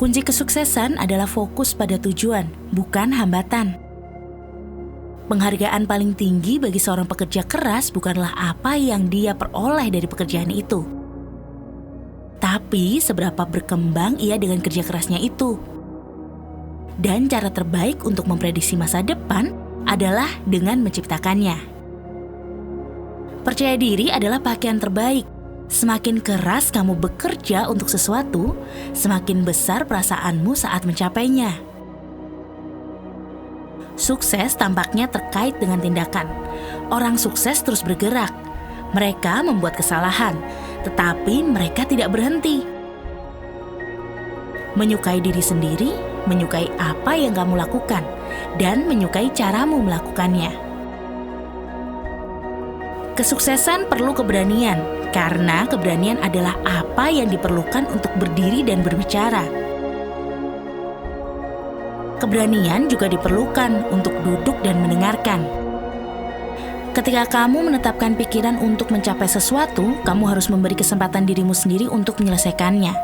Kunci kesuksesan adalah fokus pada tujuan, bukan hambatan. Penghargaan paling tinggi bagi seorang pekerja keras bukanlah apa yang dia peroleh dari pekerjaan itu, tapi seberapa berkembang ia dengan kerja kerasnya itu. Dan cara terbaik untuk memprediksi masa depan adalah dengan menciptakannya. Percaya diri adalah pakaian terbaik. Semakin keras kamu bekerja untuk sesuatu, semakin besar perasaanmu saat mencapainya. Sukses tampaknya terkait dengan tindakan. Orang sukses terus bergerak. Mereka membuat kesalahan, tetapi mereka tidak berhenti. Menyukai diri sendiri, menyukai apa yang kamu lakukan, dan menyukai caramu melakukannya. Kesuksesan perlu keberanian, karena keberanian adalah apa yang diperlukan untuk berdiri dan berbicara. Keberanian juga diperlukan untuk duduk dan mendengarkan. Ketika kamu menetapkan pikiran untuk mencapai sesuatu, kamu harus memberi kesempatan dirimu sendiri untuk menyelesaikannya.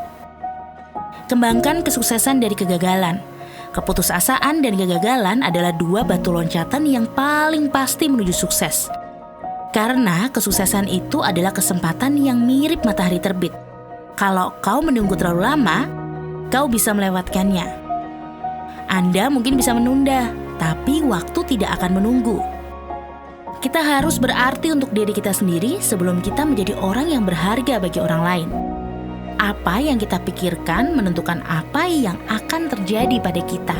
Kembangkan kesuksesan dari kegagalan. Keputusasaan dan kegagalan adalah dua batu loncatan yang paling pasti menuju sukses. Karena kesuksesan itu adalah kesempatan yang mirip matahari terbit. Kalau kau menunggu terlalu lama, kau bisa melewatkannya. Anda mungkin bisa menunda, tapi waktu tidak akan menunggu. Kita harus berarti untuk diri kita sendiri sebelum kita menjadi orang yang berharga bagi orang lain. Apa yang kita pikirkan menentukan apa yang akan terjadi pada kita.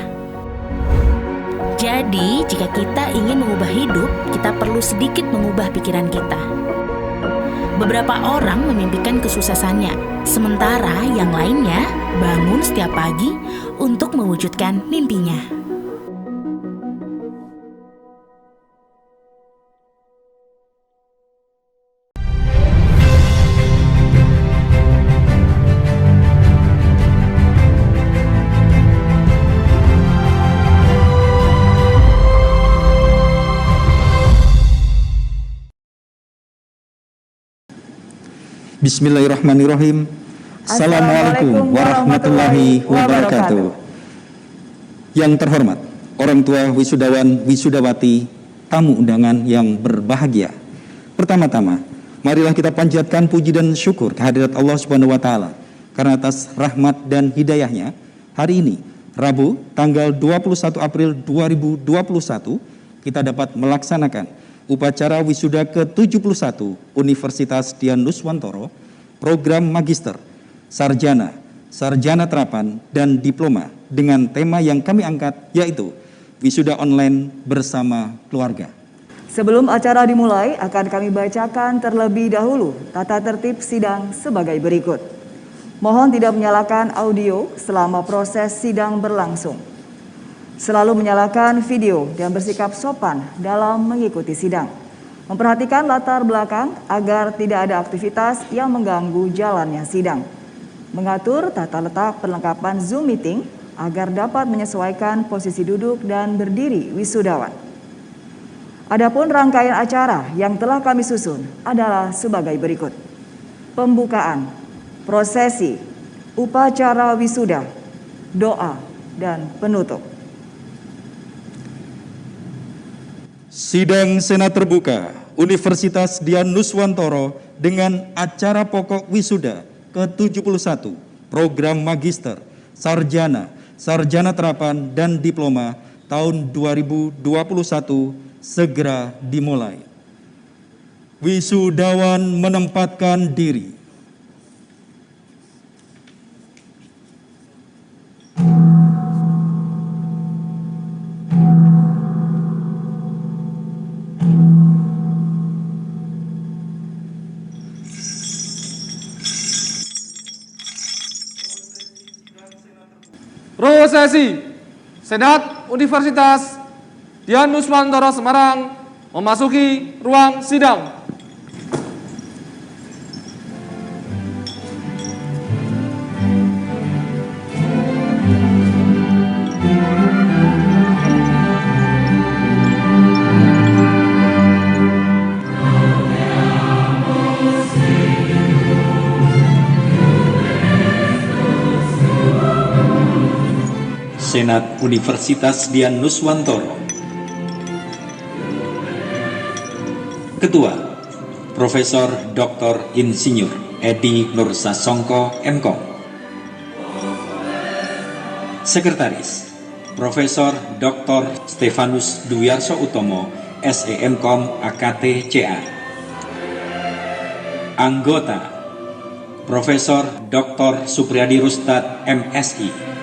Jadi, jika kita ingin mengubah hidup, kita perlu sedikit mengubah pikiran kita. Beberapa orang memimpikan kesuksesannya, sementara yang lainnya bangun setiap pagi untuk mewujudkan mimpinya. Bismillahirrahmanirrahim. Assalamualaikum warahmatullahi wabarakatuh. Yang terhormat, orang tua wisudawan, wisudawati, tamu undangan yang berbahagia. Pertama-tama, marilah kita panjatkan puji dan syukur kehadirat Allah Subhanahu wa taala karena atas rahmat dan hidayahnya hari ini, Rabu, tanggal 21 April 2021, kita dapat melaksanakan upacara wisuda ke-71 Universitas Dian Nuswantoro, program magister, sarjana, sarjana terapan, dan diploma dengan tema yang kami angkat yaitu wisuda online bersama keluarga. Sebelum acara dimulai, akan kami bacakan terlebih dahulu tata tertib sidang sebagai berikut. Mohon tidak menyalakan audio selama proses sidang berlangsung. Selalu menyalakan video dan bersikap sopan dalam mengikuti sidang. Memperhatikan latar belakang agar tidak ada aktivitas yang mengganggu jalannya sidang. Mengatur tata letak perlengkapan Zoom meeting agar dapat menyesuaikan posisi duduk dan berdiri wisudawan. Adapun rangkaian acara yang telah kami susun adalah sebagai berikut. Pembukaan, prosesi, upacara wisuda, doa, dan penutup. Sidang Senat Terbuka Universitas Dian Nuswantoro dengan acara pokok wisuda ke-71 program magister, sarjana, sarjana terapan, dan diploma tahun 2021 segera dimulai. Wisudawan menempatkan diri. Prosesi Senat Universitas Dian Nuswantoro Semarang memasuki ruang sidang. Senat Universitas Dian Nuswantoro. Ketua, Profesor Dr. Insinyur Edi Nursasongko, MKom. Sekretaris, Profesor Dr. Stefanus Dwiarso Utomo, SE MKom AKT CA. Anggota, Profesor Dr. Supriyadi Rustad, MSI.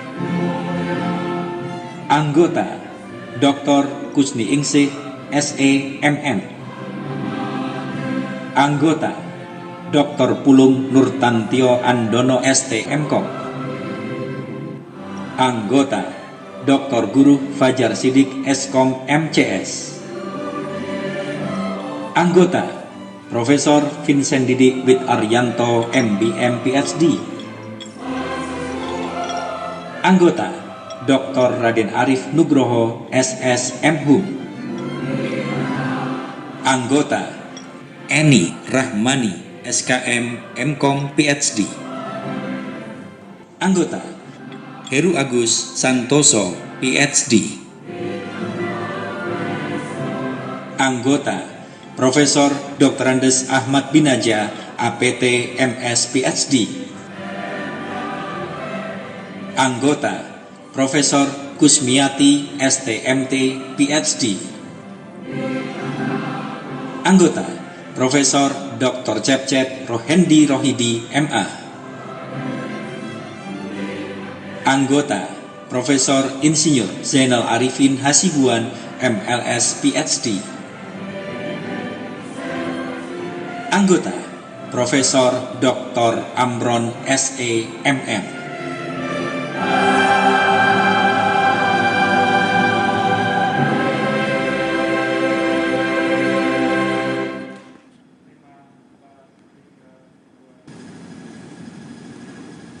Anggota, Dr. Kusni Ingsih, SE MM. Anggota, Dr. Pulung Nurtantio Andono, ST MKom. Anggota, Dr. Guru Fajar Sidik, Eskom MCS. Anggota, Profesor Vincent Didi Wit Arianto, MBM PhD. Anggota, Dr. Raden Arif Nugroho, SS MHum. Anggota, Eni Rahmani, SKM MKom PhD. Anggota, Heru Agus Santoso, PhD. Anggota, Profesor Dr. Andes Ahmad Binaja, APT MS PhD. Anggota, Profesor Kusmiati, STMT PhD. Anggota, Profesor Dr. Cep Rohendi Rohidi, MA. Anggota, Profesor Insinyur Zainal Arifin Hasibuan, MLS PhD. Anggota, Profesor Dr. Amron SE MM.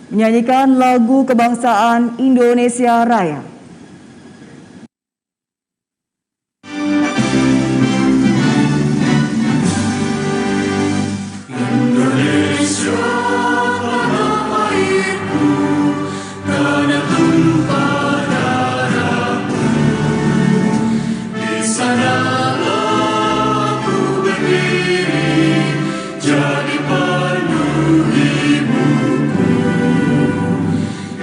Menyanyikan lagu kebangsaan Indonesia Raya. Indonesia tanah airku, tanah tumpah darahku. Di sanalah aku berdiri, jadi penuh ibuku.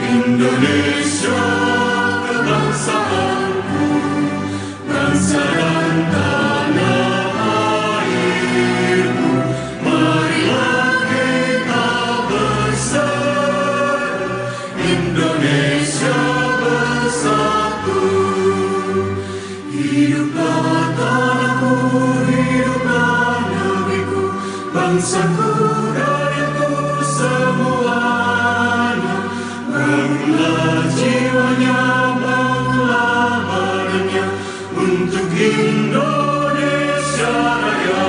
Indonesia kebangsaanku, bangsa dan tanah airku. Marilah kita bersatu, Indonesia bersatu. Hiduplah tanahku, hiduplah negeriku, bangsaku rakyatku semuanya. Bangunlah jiwanya, bangunlah badannya untuk Indonesia Raya.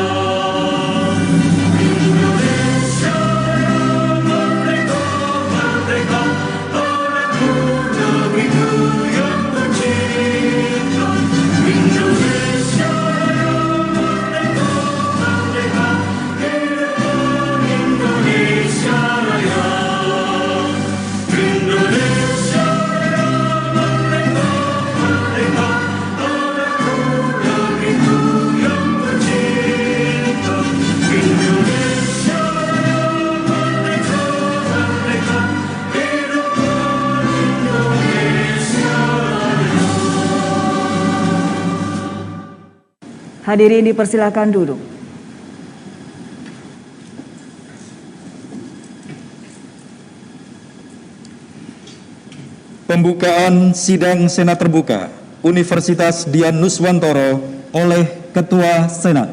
Indonesia Raya, merdeka, merdeka, tanahku, negeriku yang tercinta. Indonesia Raya, merdeka, merdeka, hiduplah Indonesia Raya. Indonesia Raya, merdeka, merdeka, tanahku, negeriku yang tercinta. Indonesia Raya, merdeka, merdeka, hiduplah Indonesia Raya. Hadirin dipersilakan duduk. Pembukaan sidang Senat terbuka Universitas Dian Nuswantoro oleh Ketua Senat.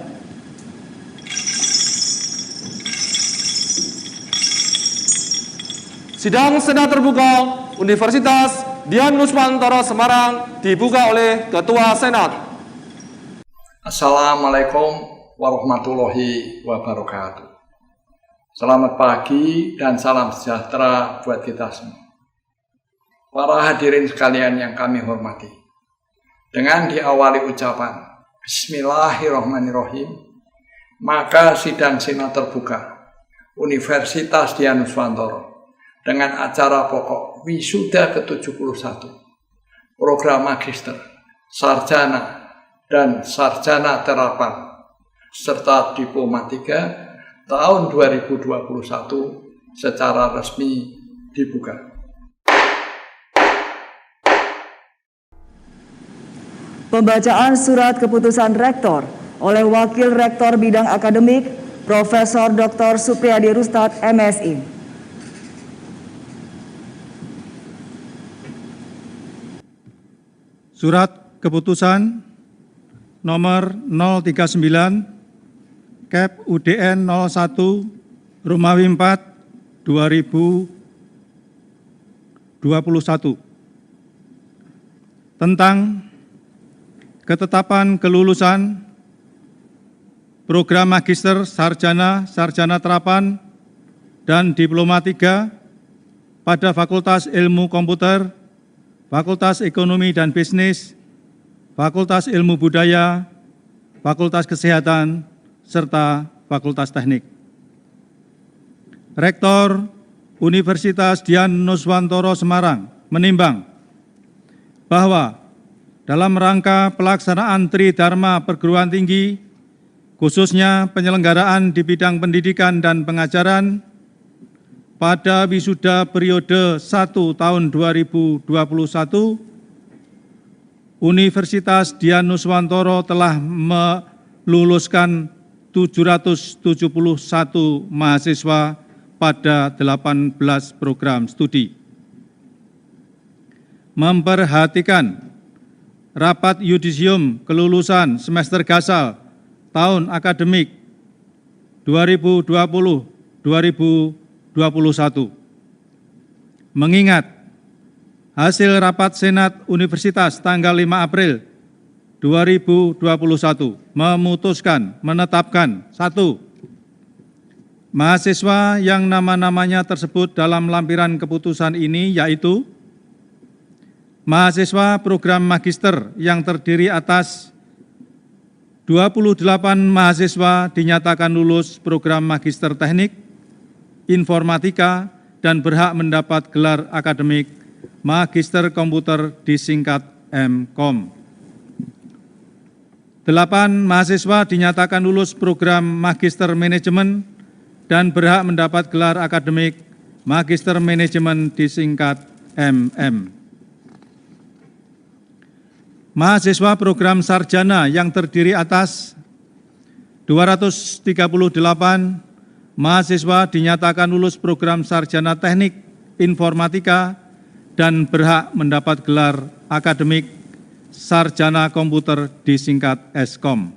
Sidang Senat terbuka Universitas Dian Nuswantoro Semarang dibuka oleh Ketua Senat. Assalamualaikum warahmatullahi wabarakatuh. Selamat pagi dan salam sejahtera buat kita semua. Para hadirin sekalian yang kami hormati, dengan diawali ucapan Bismillahirrahmanirrahim, maka sidang Senat terbuka Universitas Dian Nuswantoro dengan acara pokok wisuda ke-71 program magister, sarjana, dan sarjana terapan, serta Diploma 3 tahun 2021 secara resmi dibuka. Pembacaan surat keputusan Rektor oleh Wakil Rektor Bidang Akademik, Profesor Dr. Supriyadi Rustad, MSI. Surat keputusan nomor 039 Kep UDN 01 Romawi 4 2021 tentang ketetapan kelulusan program magister, sarjana, sarjana terapan, dan diploma 3 pada Fakultas Ilmu Komputer, Fakultas Ekonomi dan Bisnis, Fakultas Ilmu Budaya, Fakultas Kesehatan, serta Fakultas Teknik. Rektor Universitas Dian Nuswantoro Semarang menimbang bahwa dalam rangka pelaksanaan Tridharma Perguruan Tinggi, khususnya penyelenggaraan di bidang pendidikan dan pengajaran, pada wisuda periode 1 tahun 2021, Universitas Dian Nuswantoro telah meluluskan 771 mahasiswa pada 18 program studi. Memperhatikan rapat yudisium kelulusan semester gasal tahun akademik 2020-2021. Mengingat hasil rapat Senat Universitas tanggal 5 April 2021 memutuskan menetapkan 1. Mahasiswa yang nama-namanya tersebut dalam lampiran keputusan ini yaitu mahasiswa program magister yang terdiri atas 28 mahasiswa dinyatakan lulus program magister teknik, informatika, dan berhak mendapat gelar akademik magister komputer disingkat MKOM. 8 mahasiswa dinyatakan lulus program magister manajemen dan berhak mendapat gelar akademik magister manajemen disingkat MM. Mahasiswa program sarjana yang terdiri atas 238 mahasiswa dinyatakan lulus program sarjana teknik informatika dan berhak mendapat gelar akademik sarjana komputer disingkat Eskom.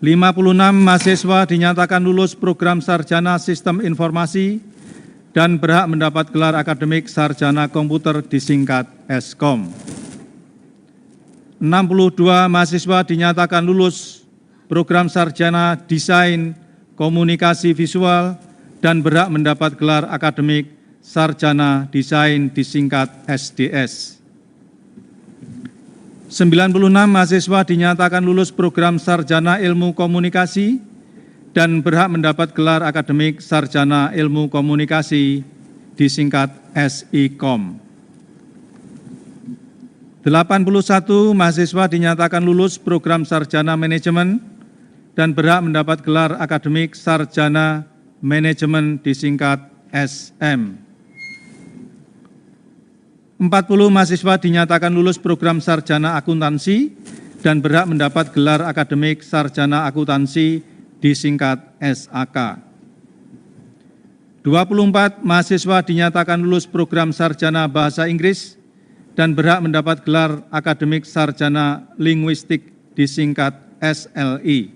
56 mahasiswa dinyatakan lulus program sarjana sistem informasi dan berhak mendapat gelar akademik sarjana komputer disingkat Eskom. 62 mahasiswa dinyatakan lulus program sarjana desain komunikasi visual dan berhak mendapat gelar akademik sarjana desain disingkat SDS. 96 mahasiswa dinyatakan lulus program sarjana ilmu komunikasi dan berhak mendapat gelar akademik sarjana ilmu komunikasi disingkat SIKOM. 81 mahasiswa dinyatakan lulus program sarjana manajemen dan berhak mendapat gelar akademik sarjana manajemen disingkat SM. 40 mahasiswa dinyatakan lulus program sarjana akuntansi dan berhak mendapat gelar akademik sarjana akuntansi disingkat SAK. 24 mahasiswa dinyatakan lulus program sarjana bahasa Inggris dan berhak mendapat gelar akademik sarjana linguistik disingkat SLI.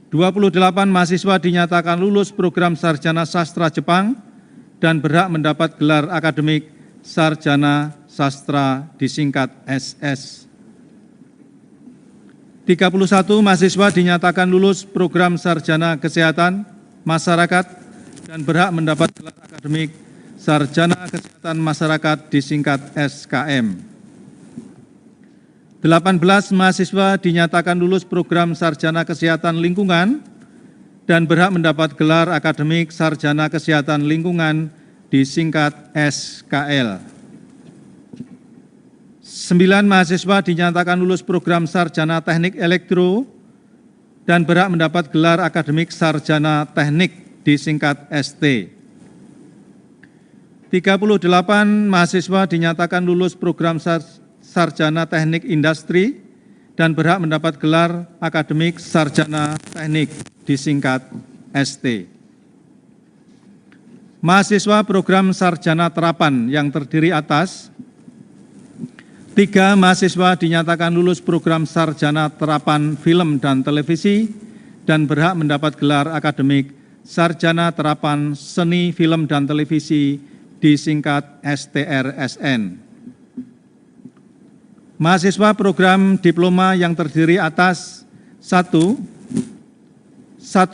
28 mahasiswa dinyatakan lulus program sarjana sastra Jepang dan berhak mendapat gelar akademik sarjana sastra disingkat SS. 31 mahasiswa dinyatakan lulus program sarjana kesehatan masyarakat dan berhak mendapat gelar akademik sarjana kesehatan masyarakat disingkat SKM. 18 mahasiswa dinyatakan lulus program sarjana kesehatan lingkungan dan berhak mendapat gelar akademik sarjana kesehatan lingkungan disingkat SKL. 9 mahasiswa dinyatakan lulus program sarjana teknik elektro dan berhak mendapat gelar akademik sarjana teknik disingkat ST. 38 mahasiswa dinyatakan lulus program sarjana teknik industri dan berhak mendapat gelar akademik sarjana teknik disingkat ST. Mahasiswa program sarjana terapan yang terdiri atas 3 mahasiswa dinyatakan lulus program sarjana terapan film dan televisi dan berhak mendapat gelar akademik sarjana terapan seni film dan televisi disingkat STRSN. Mahasiswa program diploma yang terdiri atas 1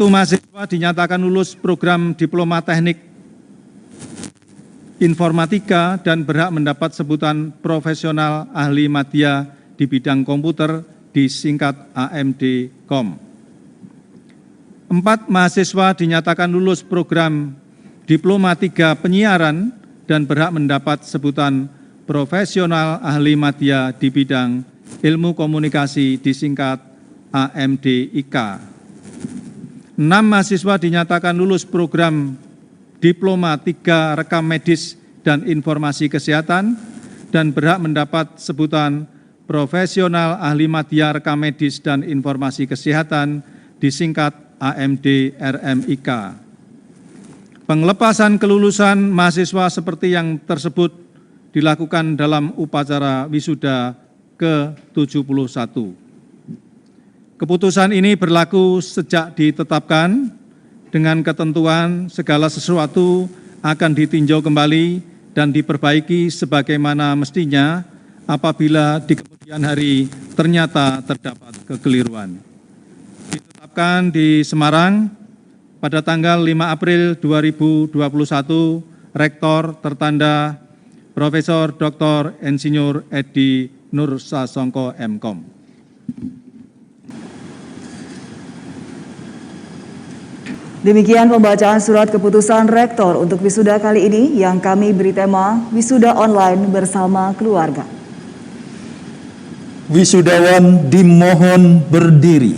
mahasiswa dinyatakan lulus program diploma teknik informatika dan berhak mendapat sebutan profesional ahli madya di bidang komputer disingkat AMD.com. 4 mahasiswa dinyatakan lulus program diploma 3 penyiaran dan berhak mendapat sebutan profesional ahli madya di bidang ilmu komunikasi disingkat AMDIK. 6 mahasiswa dinyatakan lulus program diploma 3 rekam medis dan informasi kesehatan dan berhak mendapat sebutan profesional ahli madya rekam medis dan informasi kesehatan disingkat AMD RMIK. Pengelepasan kelulusan mahasiswa seperti yang tersebut dilakukan dalam upacara wisuda ke-71. Keputusan ini berlaku sejak ditetapkan dengan ketentuan segala sesuatu akan ditinjau kembali dan diperbaiki sebagaimana mestinya apabila di kemudian hari ternyata terdapat kekeliruan. Ditetapkan di Semarang pada tanggal 5 April 2021, Rektor tertanda Profesor Dr. Insinyur Edi Nur Sasongko MKom. Demikian pembacaan surat keputusan Rektor untuk wisuda kali ini yang kami beri tema Wisuda Online Bersama Keluarga. Wisudawan dimohon berdiri.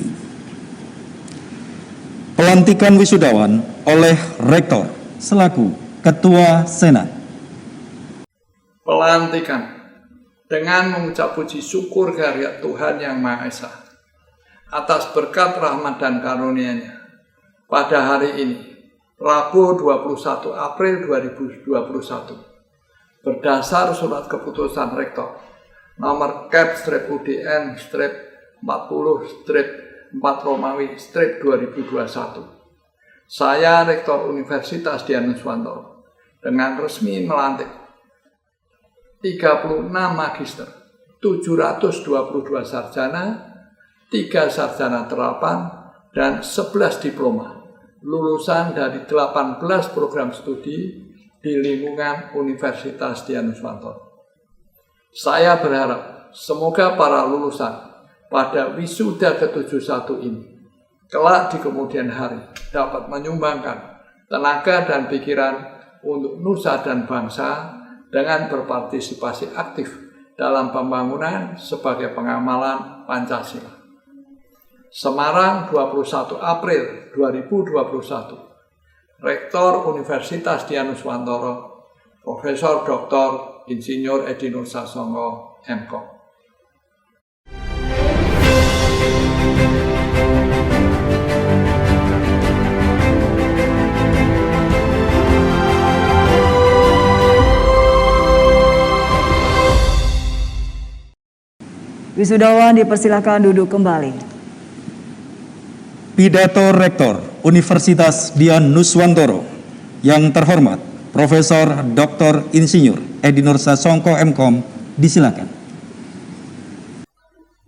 Pelantikan wisudawan oleh Rektor selaku Ketua Senat. Pelantikan dengan mengucap puji syukur kehadirat Tuhan Yang Maha Esa atas berkat rahmat dan karunia-Nya pada hari ini, Rabu 21 April 2021, berdasar surat keputusan Rektor nomor Cap-UDN-40-4 Romawi 2021. Saya Rektor Universitas Dianuswantoro dengan resmi melantik 36 magister, 722 sarjana, 3 sarjana terapan, dan 11 diploma, lulusan dari 18 program studi di lingkungan Universitas Dianuswantoro. Saya berharap semoga para lulusan pada wisuda ke-71 ini kelak di kemudian hari dapat menyumbangkan tenaga dan pikiran untuk nusa dan bangsa dengan berpartisipasi aktif dalam pembangunan sebagai pengamalan Pancasila. Semarang 21 April 2021, Rektor Universitas Dianuswantoro, Profesor Dr. Insinyur Edi Nur Sasongko MKom. Wisudawan dipersilakan duduk kembali. Pidato Rektor Universitas Dianuswantoro yang terhormat Profesor Dr. Insinyur Edi Nur Sasongko MKom, disilakan.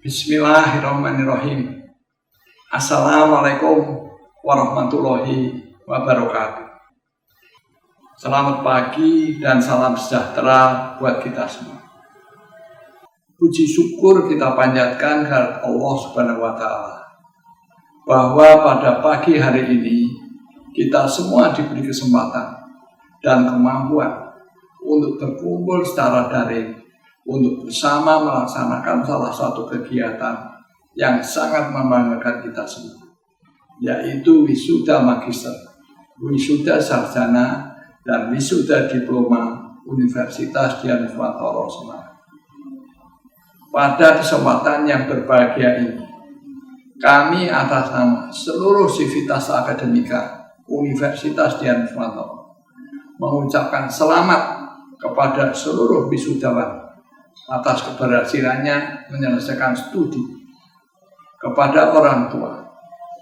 Bismillahirrahmanirrahim. Assalamualaikum warahmatullahi wabarakatuh. Selamat pagi dan salam sejahtera buat kita semua. Puji syukur kita panjatkan kepada Allah Subhanahu wa Ta'ala bahwa pada pagi hari ini kita semua diberi kesempatan dan kemampuan untuk berkumpul secara daring untuk bersama melaksanakan salah satu kegiatan yang sangat membanggakan kita semua, yaitu wisuda magister, wisuda sarjana, dan wisuda diploma Universitas Dianuswantoro Semarang. Pada kesempatan yang berbahagia ini, kami atas nama seluruh sivitas akademika Universitas Dianuswantoro mengucapkan selamat kepada seluruh wisudawan atas keberhasilannya menyelesaikan studi. Kepada orang tua,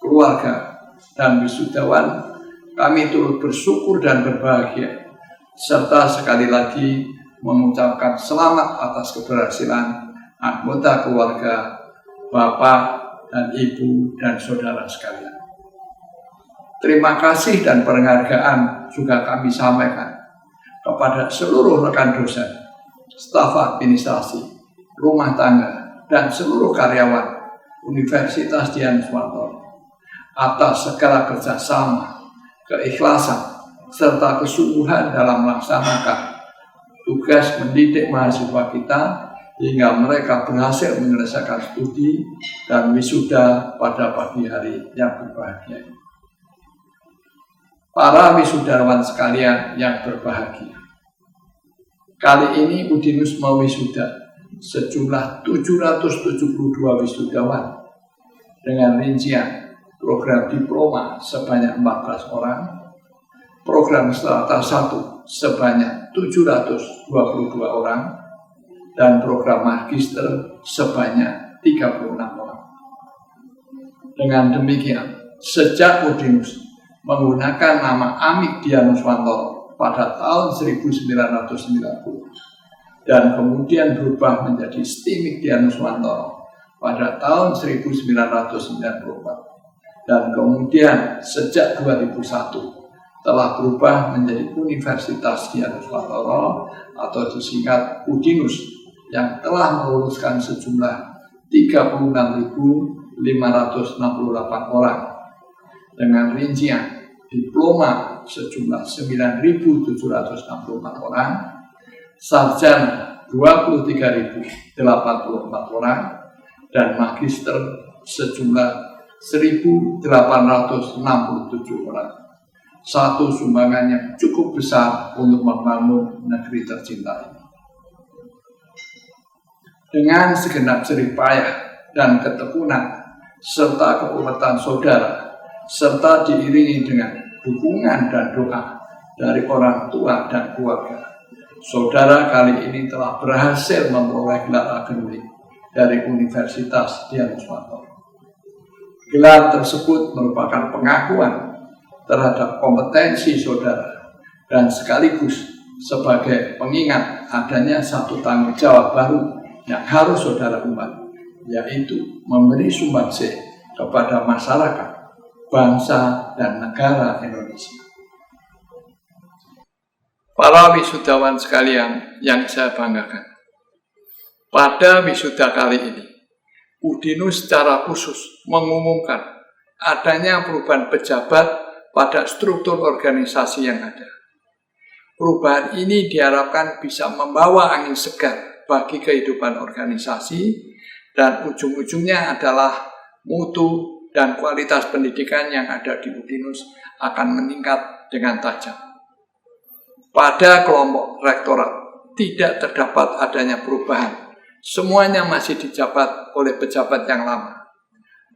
keluarga, dan wisudawan, kami turut bersyukur dan berbahagia, serta sekali lagi mengucapkan selamat atas keberhasilan anggota keluarga, Bapak dan Ibu dan saudara sekalian. Terima kasih dan penghargaan juga kami sampaikan kepada seluruh rekan dosen, staf administrasi, rumah tangga, dan seluruh karyawan Universitas Dianuswantoro atas segala kerjasama, keikhlasan, serta kesungguhan dalam melaksanakan tugas mendidik mahasiswa kita hingga mereka berhasil menyelesaikan studi dan wisuda pada pagi hari yang berbahagia ini. Para wisudawan sekalian yang berbahagia, kali ini Udinus mewisuda sejumlah 772 wisudawan dengan rincian program diploma sebanyak 14 orang, program strata 1 sebanyak 722 orang, dan program magister sebanyak 36 orang. Dengan demikian, sejak Udinus menggunakan nama Amik Dianuswantoro pada tahun 1990 dan kemudian berubah menjadi STIMIK Dianuswantoro pada tahun 1994 dan kemudian sejak 2001 telah berubah menjadi Universitas Dianuswantoro atau disingkat Udinus yang telah meluluskan sejumlah 36.568 orang dengan rincian diploma sejumlah 9.764 orang, sarjana 23.084 orang, dan magister sejumlah 1.867 orang. Satu sumbangan yang cukup besar untuk membangun negeri tercinta ini. Dengan segenap jerih payah dan ketekunan serta kekuatan saudara, serta diiringi dengan dukungan dan doa dari orang tua dan keluarga, saudara kali ini telah berhasil memperoleh gelar akademik dari Universitas Dianuswantoro. Gelar tersebut merupakan pengakuan terhadap kompetensi saudara dan sekaligus sebagai pengingat adanya satu tanggung jawab baru yang harus saudara emban, yaitu memberi sumbangsih kepada masyarakat, bangsa, dan negara Indonesia. Para wisudawan sekalian yang saya banggakan, pada wisuda kali ini, Udinus secara khusus mengumumkan adanya perubahan pejabat pada struktur organisasi yang ada. Perubahan ini diharapkan bisa membawa angin segar bagi kehidupan organisasi dan ujung-ujungnya adalah mutu dan kualitas pendidikan yang ada di Udinus akan meningkat dengan tajam. Pada kelompok rektorat tidak terdapat adanya perubahan, semuanya masih dijabat oleh pejabat yang lama.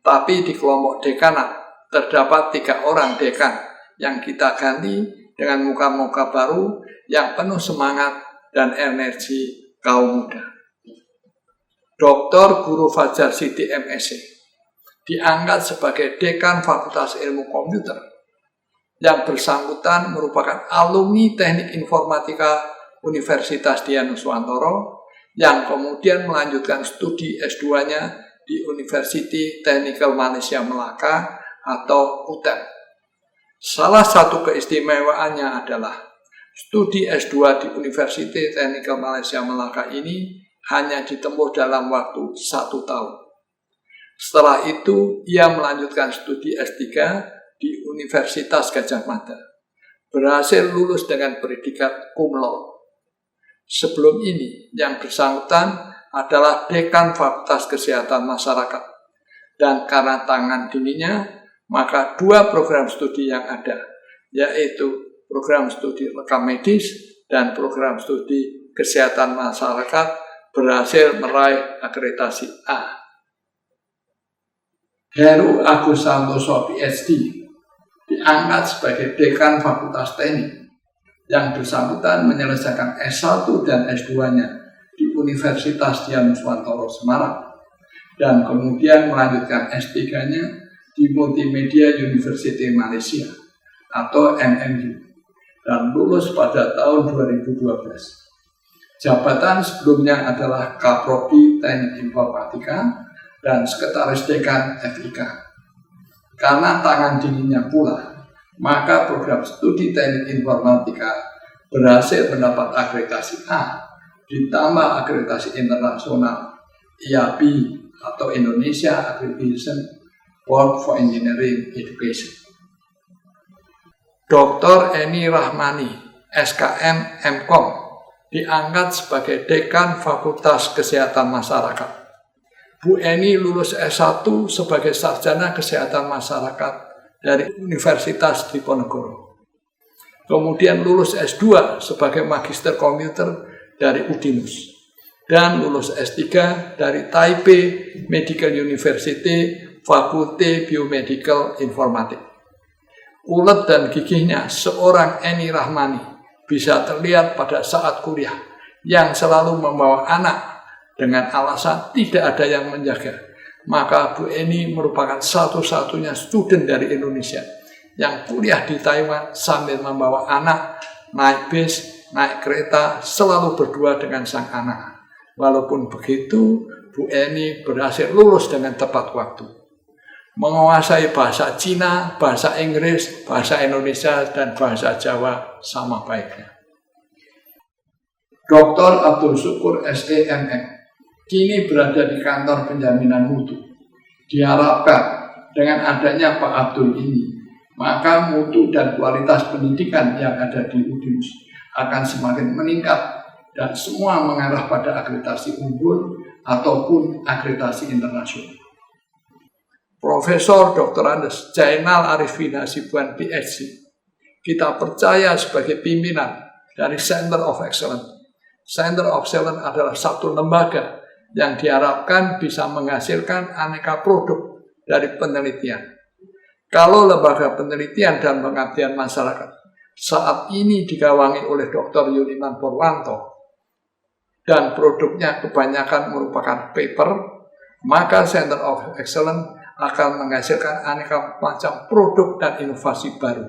Tapi di kelompok dekanat terdapat 3 orang dekan yang kita ganti dengan muka-muka baru yang penuh semangat dan energi kaum muda. Dr. Guru Fajar Siti MSc diangkat sebagai Dekan Fakultas Ilmu Komputer. Yang bersangkutan merupakan alumni Teknik Informatika Universitas Dianuswantoro yang kemudian melanjutkan studi S2-nya di University Technical Malaysia Melaka atau UTM. Salah satu keistimewaannya adalah studi S2 di University Technical Malaysia Melaka ini hanya ditempuh dalam waktu 1 tahun. Setelah itu, ia melanjutkan studi S3 di Universitas Gajah Mada. Berhasil lulus dengan predikat cum laude. Sebelum ini, yang bersangkutan adalah Dekan Fakultas Kesehatan Masyarakat. Dan karena tangan dinginnya, maka 2 program studi yang ada, yaitu program studi rekam medis dan program studi kesehatan masyarakat berhasil meraih akreditasi A. Heru Agus Santoso PhD diangkat sebagai Dekan Fakultas Teknik. Yang bersangkutan menyelesaikan S1 dan S2-nya di Universitas Dian Nuswantoro Semarang dan kemudian melanjutkan S3-nya di Multimedia University Malaysia atau MMU dan lulus pada tahun 2012. Jabatan sebelumnya adalah Kaprodi Teknik Informatika dan Sekretaris Dekan FIK. Karena tangan dinginnya pula, maka program studi Teknik Informatika berhasil mendapat akreditasi A, ditambah akreditasi internasional IAB atau Indonesia Accreditation Board for Engineering Education. Dr. Eni Rahmani, SKM MKom, diangkat sebagai Dekan Fakultas Kesehatan Masyarakat. Bu Eni lulus S1 sebagai Sarjana Kesehatan Masyarakat dari Universitas Diponegoro. Kemudian lulus S2 sebagai Magister Komputer dari Udinus. Dan lulus S3 dari Taipei Medical University, Fakulte Biomedical Informatik. Ulet dan gigihnya seorang Eni Rahmani bisa terlihat pada saat kuliah yang selalu membawa anak dengan alasan tidak ada yang menjaga. Maka Bu Eni merupakan satu-satunya student dari Indonesia yang kuliah di Taiwan sambil membawa anak, naik bis, naik kereta, selalu berdua dengan sang anak. Walaupun begitu, Bu Eni berhasil lulus dengan tepat waktu. Menguasai bahasa Cina, bahasa Inggris, bahasa Indonesia, dan bahasa Jawa sama baiknya. Dr. Abdul Syukur SEMM kini berada di kantor penjaminan mutu. Diharapkan dengan adanya Pak Abdul ini, maka mutu dan kualitas pendidikan yang ada di Udinus akan semakin meningkat dan semua mengarah pada akreditasi unggul ataupun akreditasi internasional. Profesor Dr. Andes Jainal Arifin Hasibuan PhD kita percaya sebagai pimpinan dari Center of Excellence. Center of Excellence adalah satu lembaga yang diharapkan bisa menghasilkan aneka produk dari penelitian. Kalau lembaga penelitian dan pengabdian masyarakat saat ini digawangi oleh Dr. Yuniman Purwanto dan produknya kebanyakan merupakan paper, maka Center of Excellence akan menghasilkan aneka macam produk dan inovasi baru.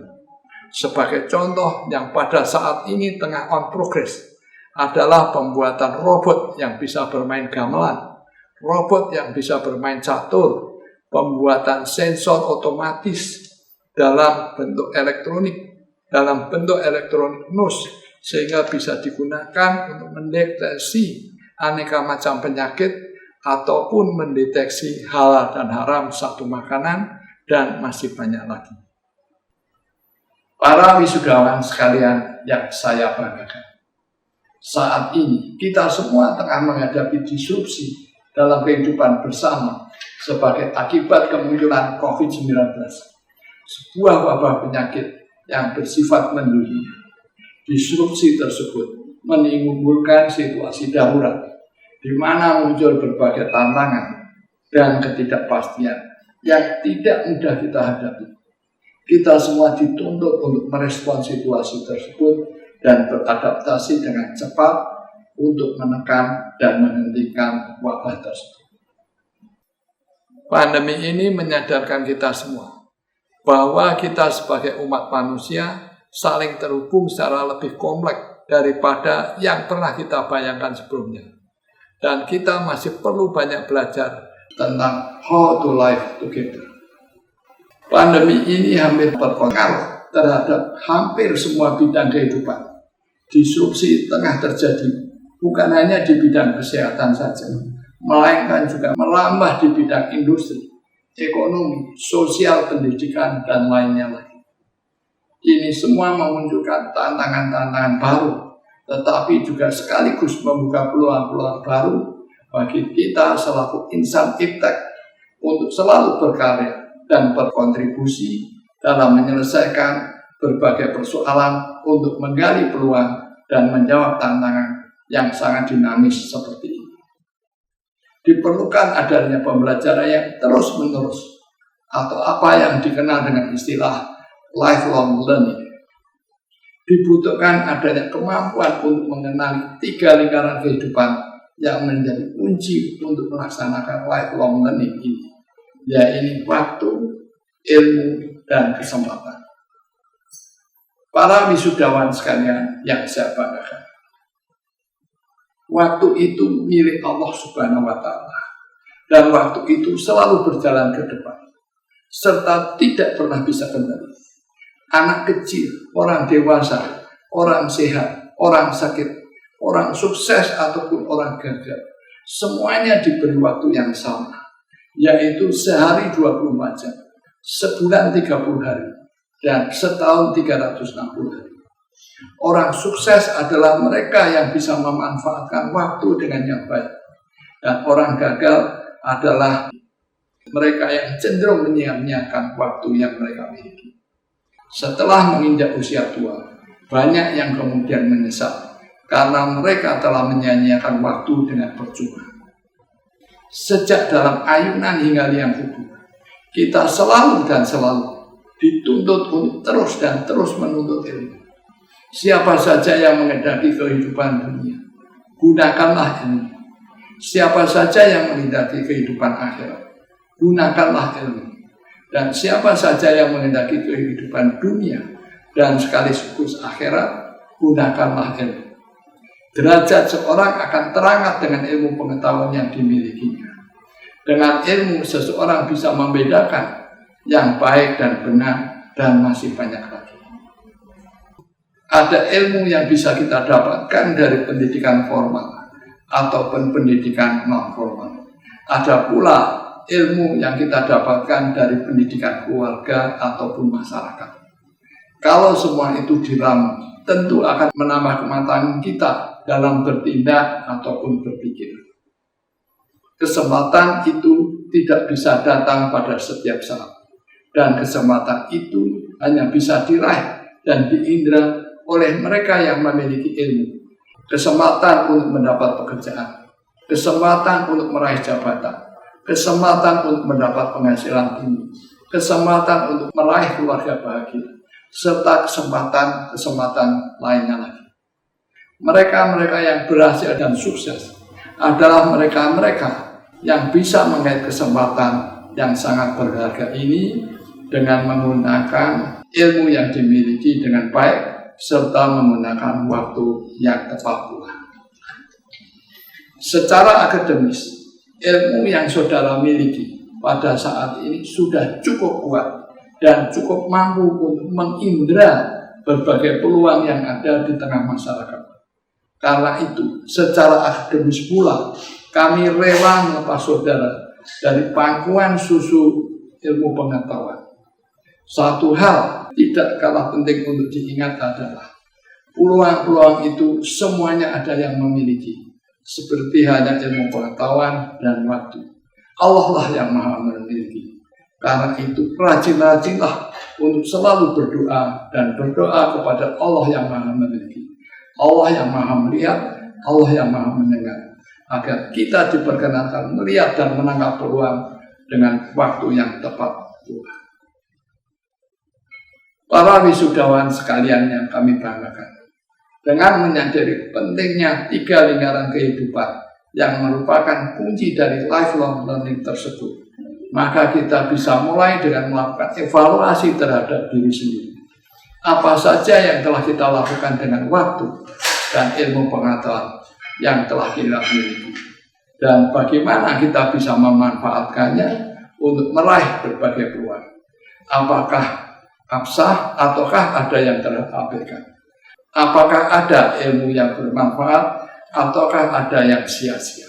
Sebagai contoh yang pada saat ini tengah on progress adalah pembuatan robot yang bisa bermain gamelan, robot yang bisa bermain catur, pembuatan sensor otomatis dalam bentuk elektronik nus, sehingga bisa digunakan untuk mendeteksi aneka macam penyakit ataupun mendeteksi halal dan haram satu makanan, dan masih banyak lagi. Para wisudawan sekalian yang saya banggakan, saat ini kita semua tengah menghadapi disrupsi dalam kehidupan bersama sebagai akibat kemunculan COVID-19, sebuah wabah penyakit yang bersifat mendunia. Disrupsi tersebut menimbulkan situasi darurat di mana muncul berbagai tantangan dan ketidakpastian yang tidak mudah kita hadapi. Kita semua dituntut untuk merespon situasi tersebut dan beradaptasi dengan cepat untuk menekan dan menghentikan wabah tersebut. Pandemi ini menyadarkan kita semua bahwa kita sebagai umat manusia saling terhubung secara lebih kompleks daripada yang pernah kita bayangkan sebelumnya. Dan kita masih perlu banyak belajar tentang how to live together. Pandemi ini hampir berpengaruh terhadap hampir semua bidang kehidupan. Disrupsi tengah terjadi bukan hanya di bidang kesehatan saja, melainkan juga merambah di bidang industri, ekonomi, sosial, pendidikan, dan lainnya lagi. Ini semua memunculkan tantangan-tantangan baru tetapi juga sekaligus membuka peluang-peluang baru bagi kita selaku insan iptek untuk selalu berkarya dan berkontribusi dalam menyelesaikan berbagai persoalan untuk menggali peluang dan menjawab tantangan yang sangat dinamis seperti ini. Diperlukan adanya pembelajaran yang terus-menerus atau apa yang dikenal dengan istilah lifelong learning. Dibutuhkan adanya kemampuan untuk mengenali 3 lingkaran kehidupan yang menjadi kunci untuk melaksanakan lifelong learning ini, yaitu waktu, ilmu, dan kesempatan. Para wisudawan sekalian yang saya banggakan, waktu itu milik Allah Subhanahu wa Ta'ala, dan waktu itu selalu berjalan ke depan, serta tidak pernah bisa kembali. Anak kecil, orang dewasa, orang sehat, orang sakit, orang sukses ataupun orang gagal, semuanya diberi waktu yang sama, yaitu sehari 24 jam, sebulan 30 hari, dan setahun 360 hari. Orang sukses adalah mereka yang bisa memanfaatkan waktu dengan yang baik, dan orang gagal adalah mereka yang cenderung menyia-nyiakan waktu yang mereka miliki. Setelah menginjak usia tua, banyak yang kemudian menyesal karena mereka telah menyia-nyiakan waktu dengan percuma. Sejak dalam ayunan hingga liang kubur, kita selalu dan selalu dituntut untuk terus dan terus menuntut ilmu. Siapa saja yang menghendaki kehidupan dunia, gunakanlah ilmu. Siapa saja yang menghendaki kehidupan akhirat, gunakanlah ilmu. Dan siapa saja yang menghendaki kehidupan dunia dan sekaligus akhirat, gunakanlah ilmu. Derajat seorang akan terangkat dengan ilmu pengetahuan yang dimilikinya. Dengan ilmu, seseorang bisa membedakan yang baik dan benar, dan masih banyak lagi. Ada ilmu yang bisa kita dapatkan dari pendidikan formal ataupun pendidikan non formal. Ada pula ilmu yang kita dapatkan dari pendidikan keluarga ataupun masyarakat. Kalau semua itu diramu, tentu akan menambah kematangan kita dalam bertindak ataupun berpikir. Kesempatan itu tidak bisa datang pada setiap saat, dan kesempatan itu hanya bisa diraih dan diindra oleh mereka yang memiliki ilmu. Kesempatan untuk mendapat pekerjaan, kesempatan untuk meraih jabatan, kesempatan untuk mendapat penghasilan tinggi, kesempatan untuk meraih keluarga bahagia, serta kesempatan lainnya lagi. Mereka-mereka yang berhasil dan sukses adalah mereka-mereka yang bisa mengait kesempatan yang sangat berharga ini dengan menggunakan ilmu yang dimiliki dengan baik, serta menggunakan waktu yang tepat pula. Secara akademis, ilmu yang saudara miliki pada saat ini sudah cukup kuat dan cukup mampu untuk mengindra berbagai peluang yang ada di tengah masyarakat. Karena itu, secara akademis pula, kami rela melepas saudara dari pangkuan susu ilmu pengetahuan. Satu hal tidak kalah penting untuk diingat adalah peluang-peluang itu semuanya ada yang memiliki, seperti hanya ilmu pengetahuan dan waktu. Allah lah yang maha memiliki. Karena itu rajin-rajinlah untuk selalu berdoa dan berdoa kepada Allah yang maha memiliki, Allah yang maha melihat, Allah yang maha mendengar, agar kita diperkenankan melihat dan menangkap peluang dengan waktu yang tepat pula. Para wisudawan sekalian yang kami banggakan, dengan menyadari pentingnya 3 lingkaran kehidupan yang merupakan kunci dari lifelong learning tersebut, maka kita bisa mulai dengan melakukan evaluasi terhadap diri sendiri. Apa saja yang telah kita lakukan dengan waktu dan ilmu pengetahuan yang telah kita miliki, dan bagaimana kita bisa memanfaatkannya untuk meraih berbagai peluang. Apakah absah ataukah ada yang terabaikan? Apakah ada ilmu yang bermanfaat ataukah ada yang sia-sia?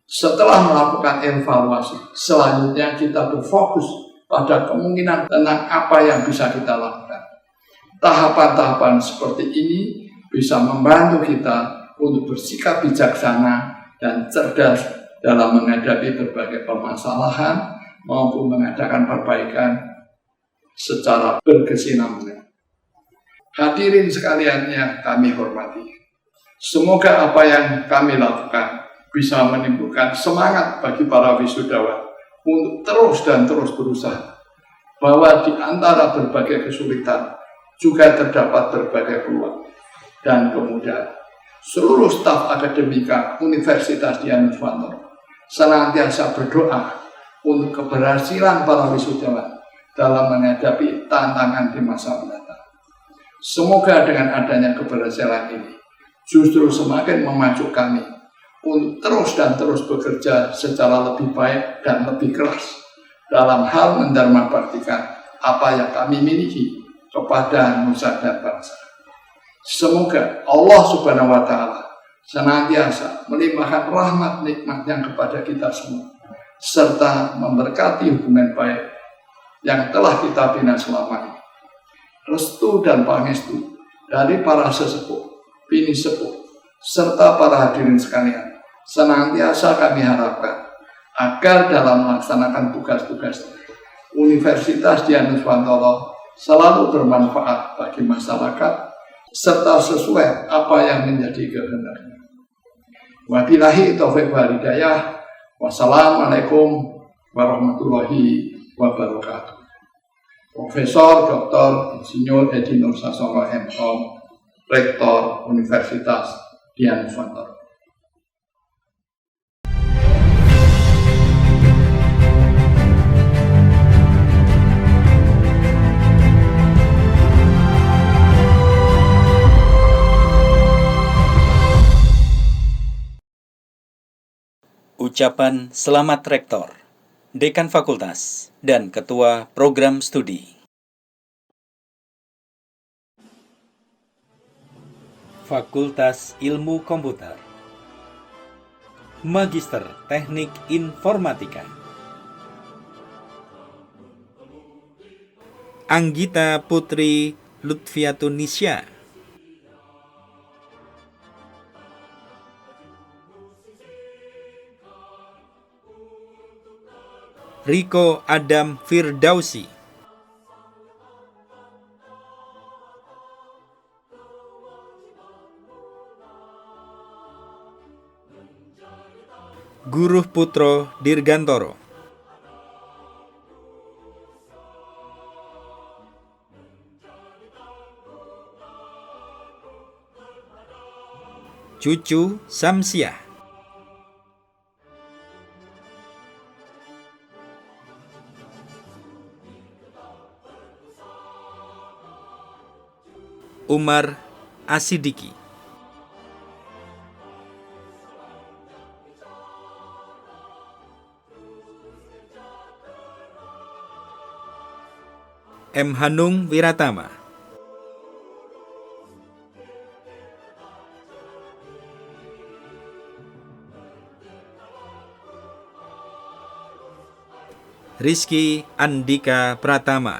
Setelah melakukan evaluasi, selanjutnya kita berfokus pada kemungkinan tentang apa yang bisa kita lakukan. Tahapan-tahapan seperti ini bisa membantu kita untuk bersikap bijaksana dan cerdas dalam menghadapi berbagai permasalahan maupun mengadakan perbaikan secara berkesinambungan. Hadirin sekalian yang kami hormati, semoga apa yang kami lakukan bisa menimbulkan semangat bagi para wisudawan untuk terus dan terus berusaha, bahwa di antara berbagai kesulitan juga terdapat berbagai peluang dan kemudahan. Seluruh staf akademika Universitas Dian Nuswantoro senantiasa berdoa untuk keberhasilan para wisudawan dalam menghadapi tantangan di masa mendatang. Semoga dengan adanya keberhasilan ini justru semakin memacu kami untuk terus dan terus bekerja secara lebih baik dan lebih keras dalam hal mendharmabaktikan apa yang kami miliki kepada nusa dan bangsa. Semoga Allah Subhanahu wa Ta'ala senantiasa melimpahkan rahmat nikmatnya kepada kita semua, serta memberkati hubungan baik yang telah kita bina selama ini. Restu dan pangestu dari para sesepuh, bini sepuh, serta para hadirin sekalian senantiasa kami harapkan agar dalam melaksanakan tugas-tugas Universitas Dian Nuswantoro selalu bermanfaat bagi masyarakat serta sesuai apa yang menjadi kehendaknya. Wabillahi taufiq wal hidayah. Wassalamualaikum warahmatullahi wabarakatuh. Profesor Dr. Insinyur Edi Nur Sasongko M.Com, Rektor Universitas Dian Nuswantoro. Ucapan selamat Rektor, Dekan Fakultas, dan Ketua Program Studi. Fakultas Ilmu Komputer, Magister Teknik Informatika, Anggita Putri Lutfiatunisya, Riko Adam Firdausi, Guruh Putro Dirgantoro, Cucu Samsiah, Umar Asidiki, M. Hanung Wiratama, Rizky Andika Pratama,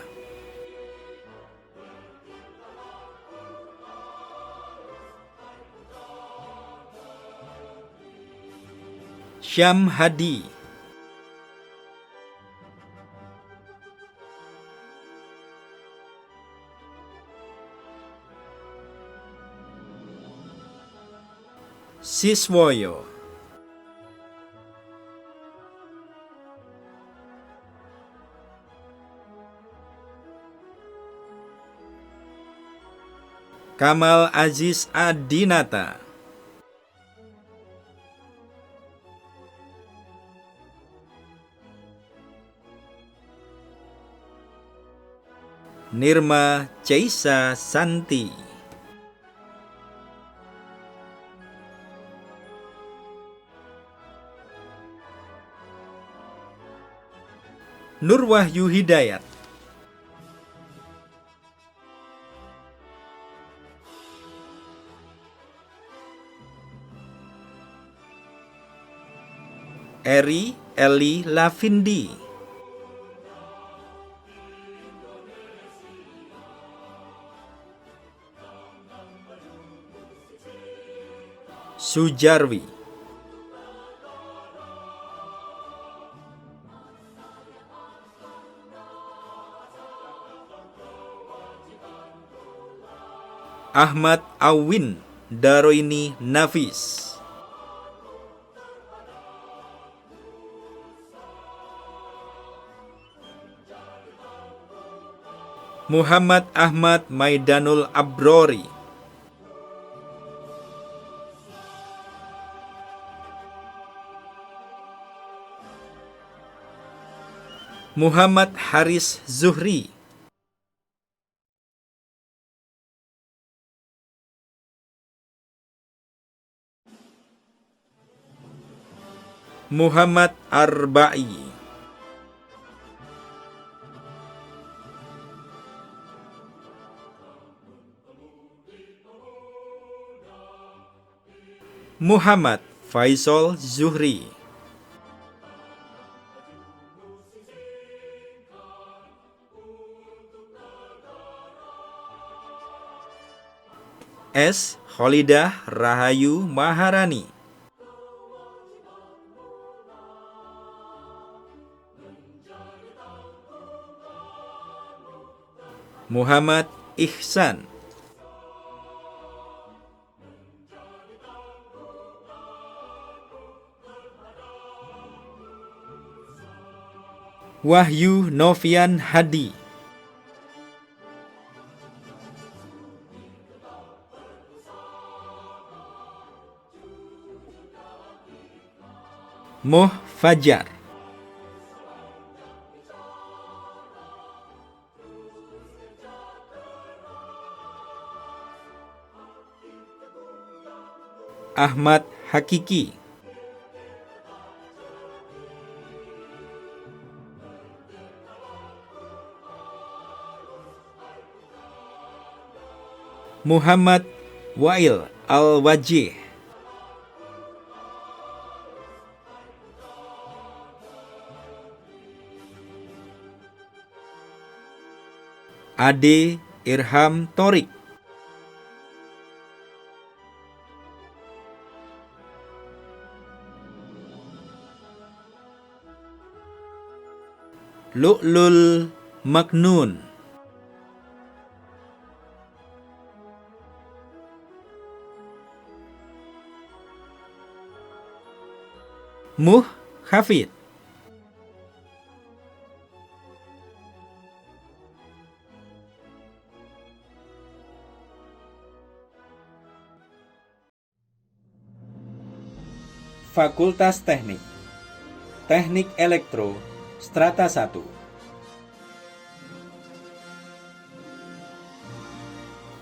Syam Hadi, Siswoyo, Kamal Aziz Adinata, Nirma Ceisa Santi, Nur Wahyu Hidayat, Eri Eli Lavindi, Sujarwi. Ahmad Awin Daroini Nafis. Muhammad Ahmad Maidanul Abrori. Muhammad Haris Zuhri. Muhammad Arba'i. Muhammad Faisal Zuhri. S. Kholidah Rahayu Maharani. Muhammad Ihsan. Wahyu Novian Hadi. Moh Fajar. Ahmad Hakiki. Muhammad Wail Al-Wajih. Ade Irham Torik. Lu'lul Maknun. Muh Hafid. Fakultas Teknik. Teknik Elektro Strata 1.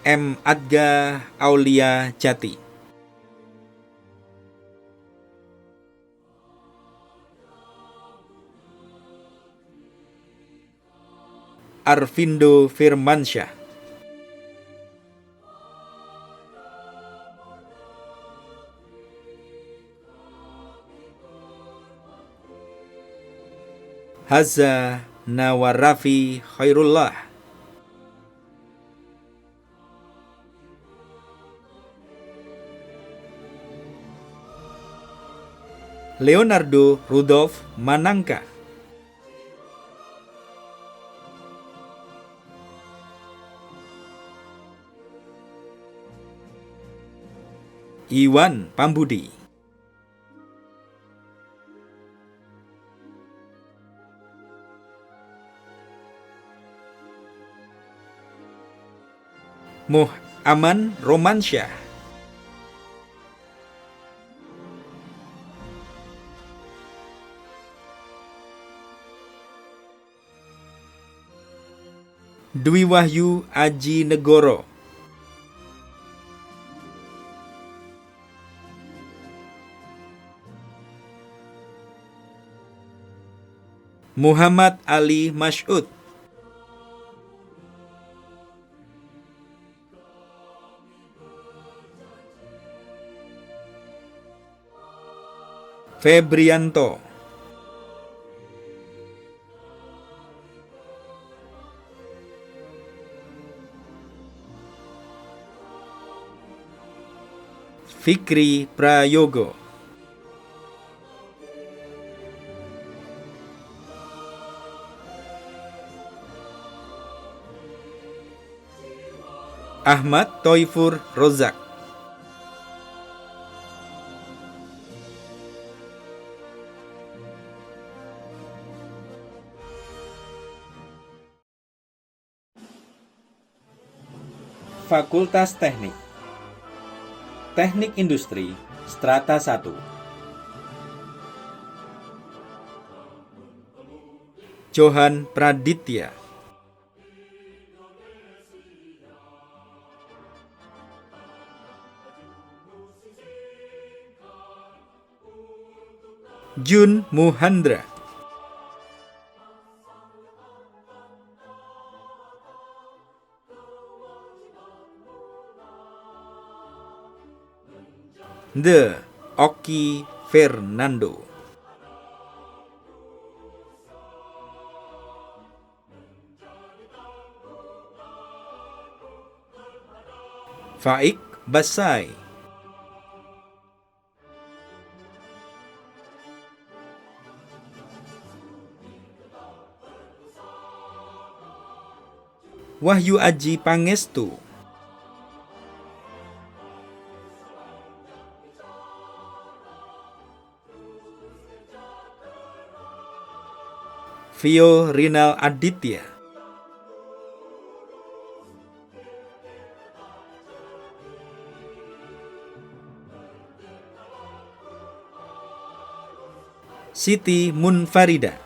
M. Adga Aulia Jati. Arvindo Firmansyah. Haza Nawarafi Khairullah. Leonardo Rudolf Manangka. Iwan Pambudi. Muh Aman Romansyah. Dwi Wahyu Aji Negoro. Muhammad Ali Masyud. Febrianto. Fikri Prayogo, Ahmad Toifur Rozak, Fakultas Teknik, Teknik Industri Strata 1, Johan Praditya, Jun Muhandra, The Oki Fernando, Faik Basai, Wahyu Aji Pangestu, Vio Rinal Aditya, Siti Munfarida,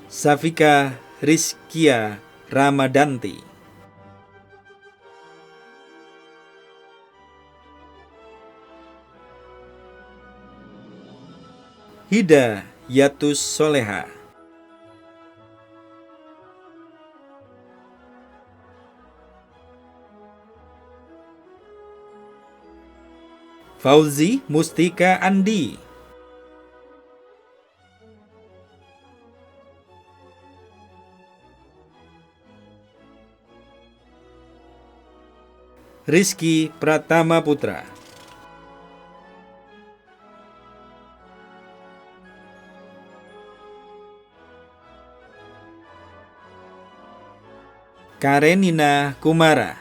Safika Rizkia Ramadanti, Hida Yatus Soleha, Fauzi Mustika Andi, Rizky Pratama Putra, Karenina Kumara,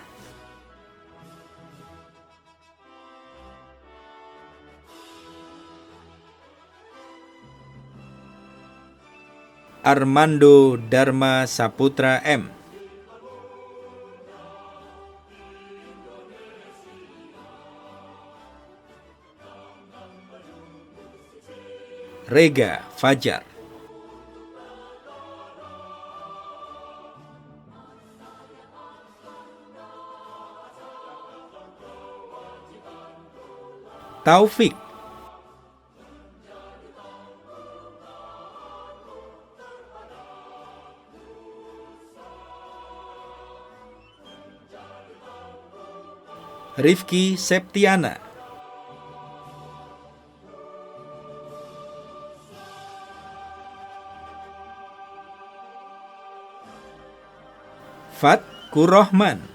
Armando Dharma Saputra M, Rega Fajar, Taufik, Rifki Septiana, Fat Kurohman,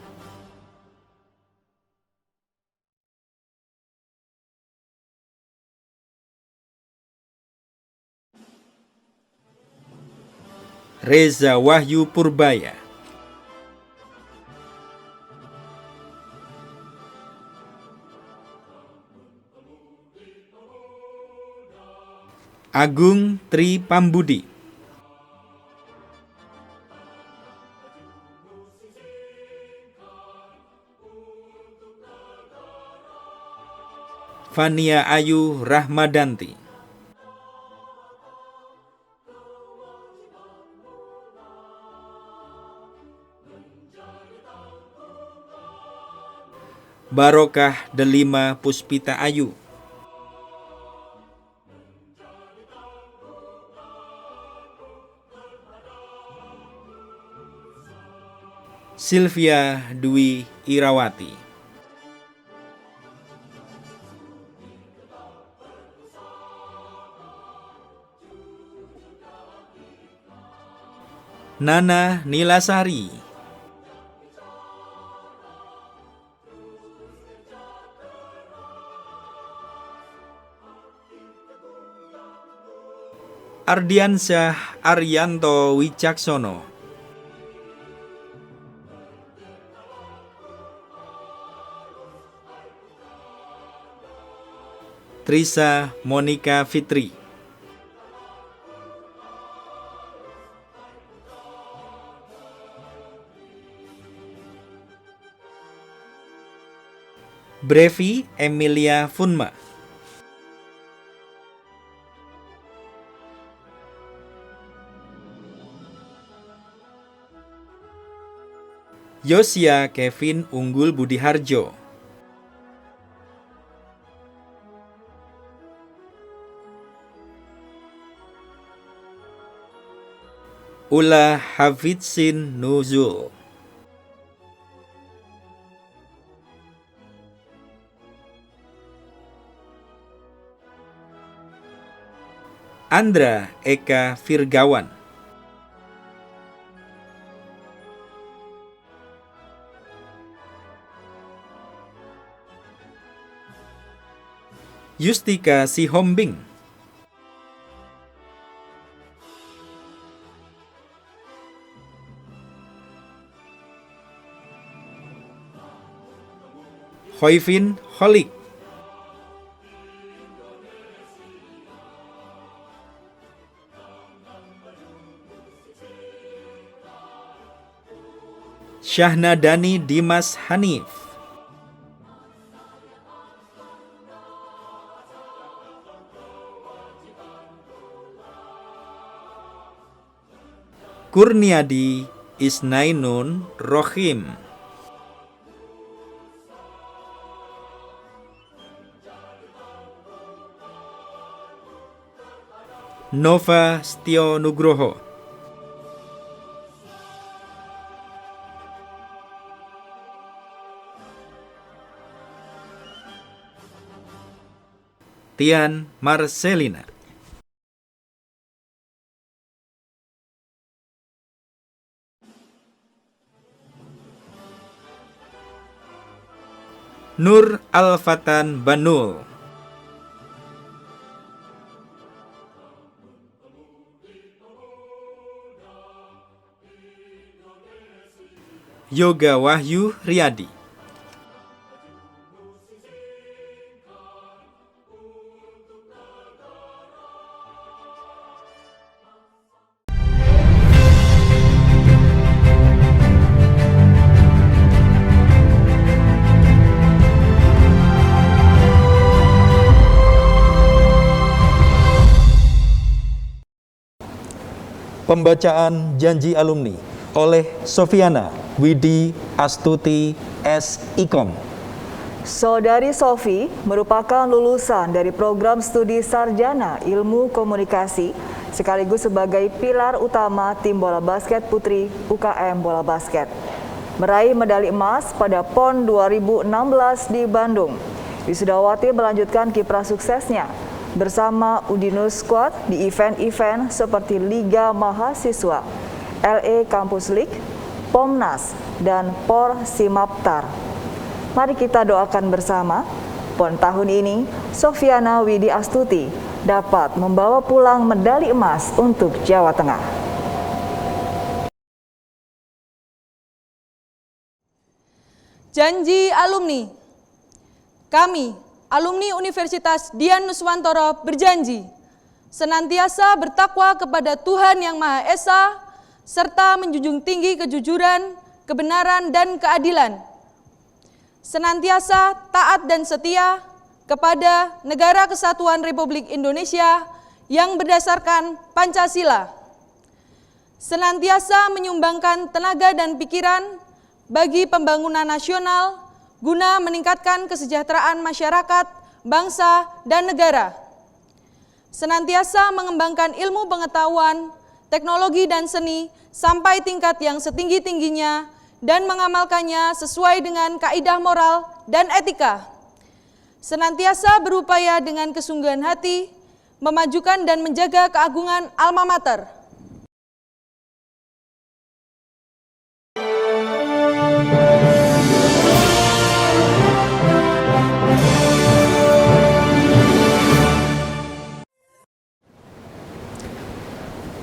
Reza Wahyu Purbaya, Agung Tri Pambudi, Fania Ayu Rahmadanti, Barokah Delima Puspita Ayu, Sylvia Dwi Irawati, Nana Nilasari, Ardiansyah Arianto Wicaksono, Trisa Monika Fitri, Brevi Emilia Funma, Yosia Kevin Unggul Budiharjo, Ula Hafidsin Nuzul, Andra Eka Firgawan, Yustika Sihombing, Hoivin Holik, Syahnadani Dimas Hanif, Kurniadi Isnainun Rohim, Nova Setio Nugroho, Tian Marcelina, Nur Alfatan Banul, Yoga Wahyu Riyadi, Pembacaan janji alumni oleh Sofiana Widi Astuti S.Ikom. Saudari Sofi merupakan lulusan dari program studi sarjana ilmu komunikasi sekaligus sebagai pilar utama tim bola basket putri UKM Bola Basket. Meraih medali emas pada PON 2016 di Bandung, Wisudawati melanjutkan kiprah suksesnya bersama Udinus Squad di event-event seperti Liga Mahasiswa, LA Campus League, Pomnas, dan Por Simaptar. Mari kita doakan bersama, PON tahun ini Sofiana Widi Astuti dapat membawa pulang medali emas untuk Jawa Tengah. Janji alumni. Kami, alumni Universitas Dian Nuswantoro berjanji senantiasa bertakwa kepada Tuhan Yang Maha Esa serta menjunjung tinggi kejujuran, kebenaran, dan keadilan. Senantiasa taat dan setia kepada Negara Kesatuan Republik Indonesia yang berdasarkan Pancasila. Senantiasa menyumbangkan tenaga dan pikiran bagi pembangunan nasional guna meningkatkan kesejahteraan masyarakat, bangsa, dan negara. Senantiasa mengembangkan ilmu pengetahuan, teknologi, dan seni sampai tingkat yang setinggi-tingginya dan mengamalkannya sesuai dengan kaidah moral dan etika. Senantiasa berupaya dengan kesungguhan hati, memajukan dan menjaga keagungan alma mater.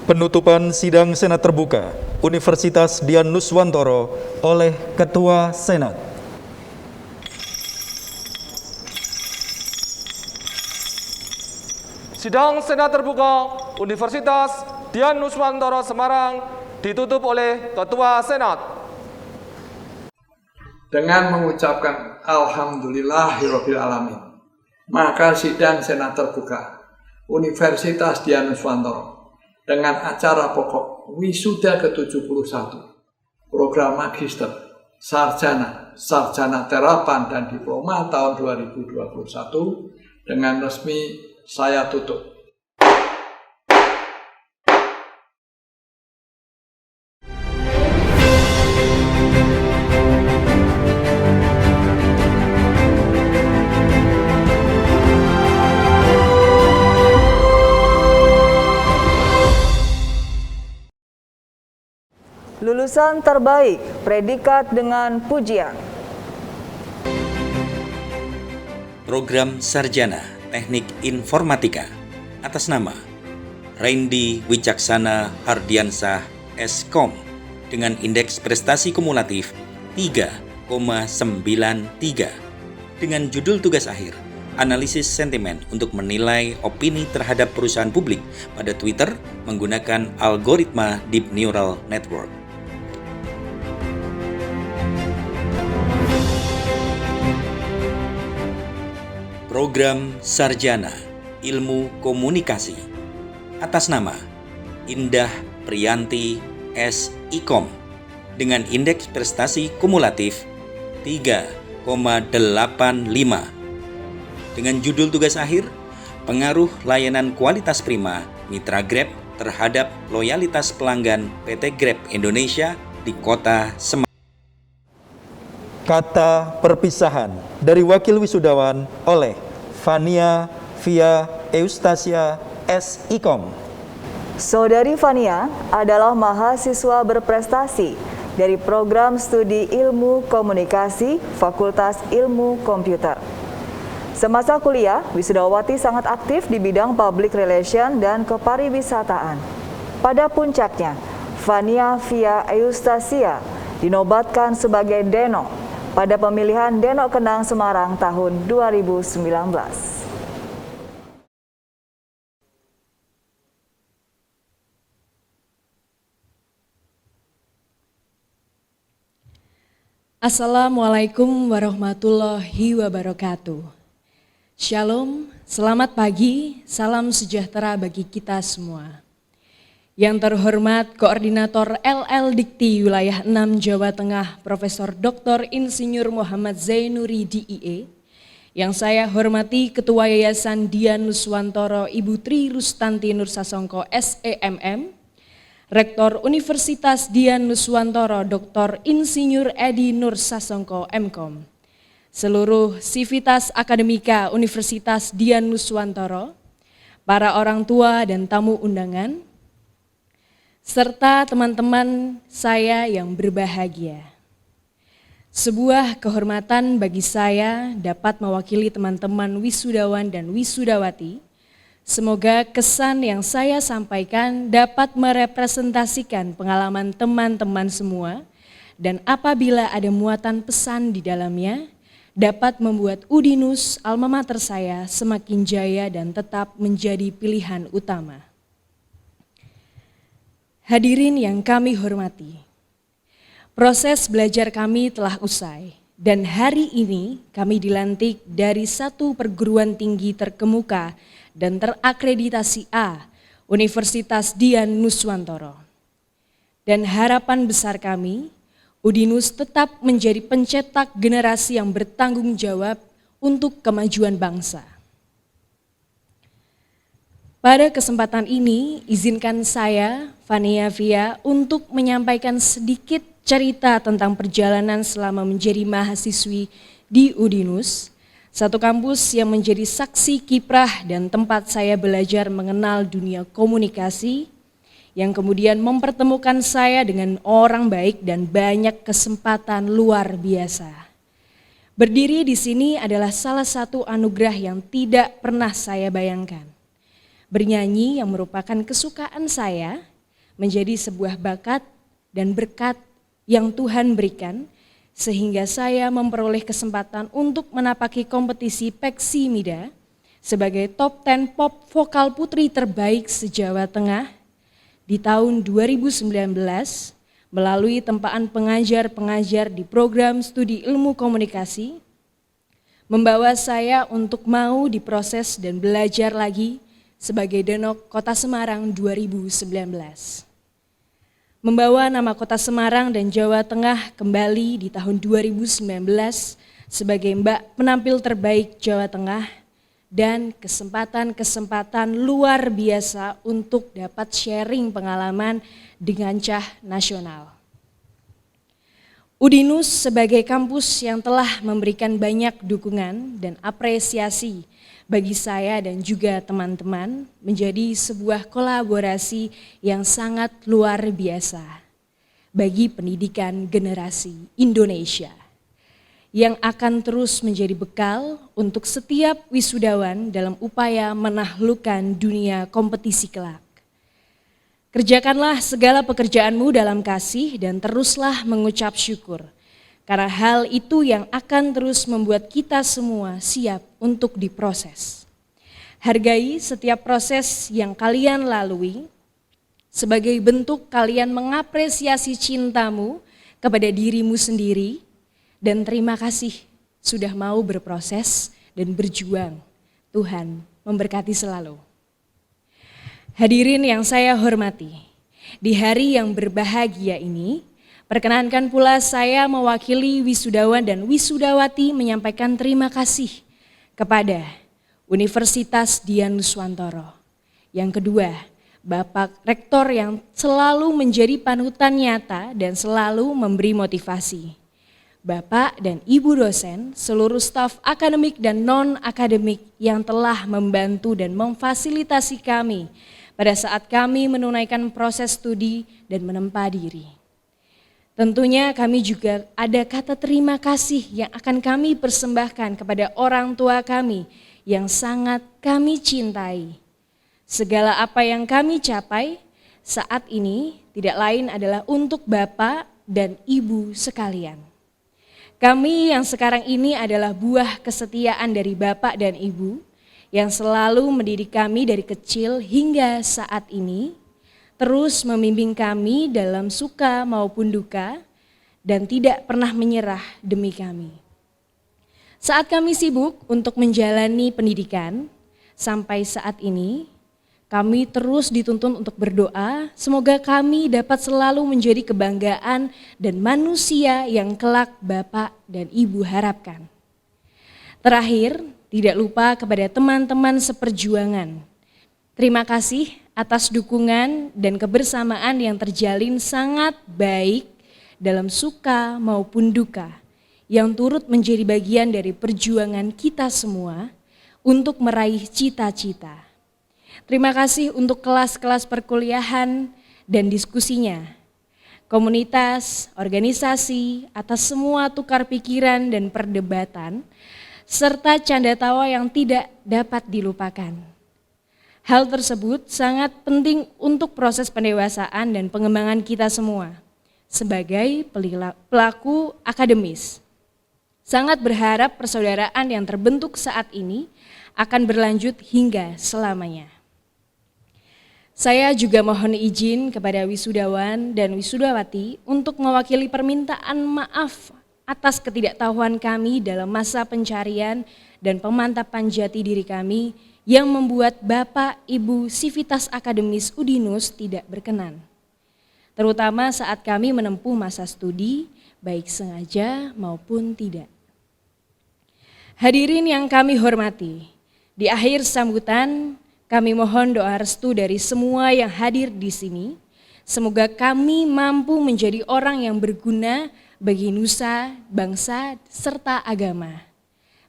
Penutupan sidang Senat Terbuka Universitas Dian Nuswantoro oleh Ketua Senat. Sidang Senat Terbuka Universitas Dian Nuswantoro Semarang ditutup oleh Ketua Senat. Dengan mengucapkan Alhamdulillahirabbil alamin, maka sidang Senat Terbuka Universitas Dian Nuswantoro dengan acara pokok wisuda ke-71 program magister, sarjana, sarjana terapan dan diploma tahun 2021 dengan resmi saya tutup. Lulusan terbaik, predikat dengan pujian. Program Sarjana Teknik Informatika atas nama Randy Wicaksana Hardiansah S.Com dengan indeks prestasi kumulatif 3,93 dengan judul tugas akhir Analisis Sentimen untuk menilai opini terhadap perusahaan publik pada Twitter menggunakan algoritma Deep Neural Network. Program Sarjana Ilmu Komunikasi atas nama Indah Priyanti S.Com dengan indeks prestasi kumulatif 3,85 dengan judul tugas akhir Pengaruh Layanan Kualitas Prima Mitra Grab terhadap loyalitas pelanggan PT Grab Indonesia di Kota Semarang. Kata perpisahan dari Wakil Wisudawan oleh Fania Via Eustasia S.Com. Saudari Fania adalah mahasiswa berprestasi dari program studi Ilmu Komunikasi Fakultas Ilmu Komputer. Semasa kuliah, Wisudawati sangat aktif di bidang public relation dan kepariwisataan. Pada puncaknya, Fania Via Eustasia dinobatkan sebagai Deno pada pemilihan Deno Kenang Semarang tahun 2019. Assalamualaikum warahmatullahi wabarakatuh. Shalom, selamat pagi, salam sejahtera bagi kita semua. Yang terhormat Koordinator LL Dikti Wilayah 6 Jawa Tengah Profesor Dr. Insinyur Muhammad Zainuri DIE, yang saya hormati Ketua Yayasan Dian Nuswantoro Ibu Tri Rustanti Nursasongko SEMM, Rektor Universitas Dian Nuswantoro Dr. Insinyur Edi Nursasongko MKom, seluruh sivitas akademika Universitas Dian Nuswantoro, para orang tua dan tamu undangan, serta teman-teman saya yang berbahagia. Sebuah kehormatan bagi saya dapat mewakili teman-teman wisudawan dan wisudawati. Semoga kesan yang saya sampaikan dapat merepresentasikan pengalaman teman-teman semua, dan apabila ada muatan pesan di dalamnya, dapat membuat Udinus alma mater saya semakin jaya dan tetap menjadi pilihan utama. Hadirin yang kami hormati, proses belajar kami telah usai dan hari ini kami dilantik dari satu perguruan tinggi terkemuka dan terakreditasi A, Universitas Dian Nuswantoro. Dan harapan besar kami, Udinus tetap menjadi pencetak generasi yang bertanggung jawab untuk kemajuan bangsa. Pada kesempatan ini, izinkan saya, Fania Via, untuk menyampaikan sedikit cerita tentang perjalanan selama menjadi mahasiswi di Udinus, satu kampus yang menjadi saksi kiprah dan tempat saya belajar mengenal dunia komunikasi, yang kemudian mempertemukan saya dengan orang baik dan banyak kesempatan luar biasa. Berdiri di sini adalah salah satu anugerah yang tidak pernah saya bayangkan. Bernyanyi yang merupakan kesukaan saya menjadi sebuah bakat dan berkat yang Tuhan berikan, sehingga saya memperoleh kesempatan untuk menapaki kompetisi Peksi Mida sebagai top 10 pop vokal putri terbaik se-Jawa Tengah di tahun 2019 melalui tempaan pengajar-pengajar di program studi ilmu komunikasi, membawa saya untuk mau diproses dan belajar lagi sebagai Denok Kota Semarang 2019. Membawa nama Kota Semarang dan Jawa Tengah kembali di tahun 2019 sebagai Mbak Penampil Terbaik Jawa Tengah, dan kesempatan-kesempatan luar biasa untuk dapat sharing pengalaman dengan cah nasional. Udinus sebagai kampus yang telah memberikan banyak dukungan dan apresiasi bagi saya dan juga teman-teman menjadi sebuah kolaborasi yang sangat luar biasa bagi pendidikan generasi Indonesia, yang akan terus menjadi bekal untuk setiap wisudawan dalam upaya menaklukkan dunia kompetisi kelak. Kerjakanlah segala pekerjaanmu dalam kasih dan teruslah mengucap syukur, karena hal itu yang akan terus membuat kita semua siap untuk diproses. Hargai setiap proses yang kalian lalui sebagai bentuk kalian mengapresiasi cintamu kepada dirimu sendiri, dan terima kasih sudah mau berproses dan berjuang. Tuhan memberkati selalu. Hadirin yang saya hormati, di hari yang berbahagia ini, perkenankan pula saya mewakili wisudawan dan wisudawati menyampaikan terima kasih kepada Universitas Dian Nuswantoro. Yang kedua, Bapak Rektor yang selalu menjadi panutan nyata dan selalu memberi motivasi. Bapak dan Ibu dosen, seluruh staf akademik dan non-akademik yang telah membantu dan memfasilitasi kami pada saat kami menunaikan proses studi dan menempa diri. Tentunya kami juga ada kata terima kasih yang akan kami persembahkan kepada orang tua kami yang sangat kami cintai. Segala apa yang kami capai saat ini tidak lain adalah untuk Bapak dan Ibu sekalian. Kami yang sekarang ini adalah buah kesetiaan dari Bapak dan Ibu yang selalu mendidik kami dari kecil hingga saat ini, terus membimbing kami dalam suka maupun duka, dan tidak pernah menyerah demi kami. Saat kami sibuk untuk menjalani pendidikan, sampai saat ini, kami terus dituntun untuk berdoa, semoga kami dapat selalu menjadi kebanggaan dan manusia yang kelak Bapak dan Ibu harapkan. Terakhir, tidak lupa kepada teman-teman seperjuangan. Terima kasih atas dukungan dan kebersamaan yang terjalin sangat baik dalam suka maupun duka, yang turut menjadi bagian dari perjuangan kita semua untuk meraih cita-cita. Terima kasih untuk kelas-kelas perkuliahan dan diskusinya, komunitas, organisasi, atas semua tukar pikiran dan perdebatan, serta canda tawa yang tidak dapat dilupakan. Hal tersebut sangat penting untuk proses pendewasaan dan pengembangan kita semua sebagai pelaku akademis. Sangat berharap persaudaraan yang terbentuk saat ini akan berlanjut hingga selamanya. Saya juga mohon izin kepada wisudawan dan wisudawati untuk mewakili permintaan maaf atas ketidaktahuan kami dalam masa pencarian dan pemantapan jati diri kami yang membuat Bapak Ibu Sivitas Akademis Udinus tidak berkenan. Terutama saat kami menempuh masa studi, baik sengaja maupun tidak. Hadirin yang kami hormati, di akhir sambutan kami mohon doa restu dari semua yang hadir di sini. Semoga kami mampu menjadi orang yang berguna bagi nusa, bangsa, serta agama.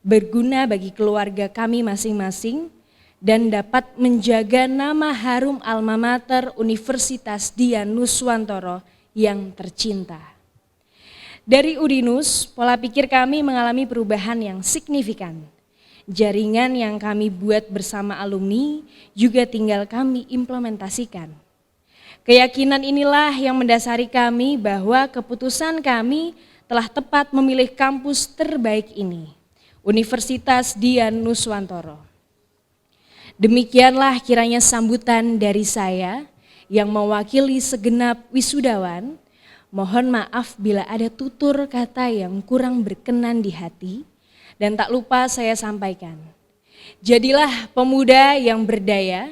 Berguna bagi keluarga kami masing-masing dan dapat menjaga nama harum alma mater Universitas Dian Nuswantoro yang tercinta. Dari Udinus, pola pikir kami mengalami perubahan yang signifikan. Jaringan yang kami buat bersama alumni juga tinggal kami implementasikan. Keyakinan inilah yang mendasari kami bahwa keputusan kami telah tepat memilih kampus terbaik ini, Universitas Dian Nuswantoro. Demikianlah kiranya sambutan dari saya yang mewakili segenap wisudawan. Mohon maaf bila ada tutur kata yang kurang berkenan di hati, dan tak lupa saya sampaikan. Jadilah pemuda yang berdaya,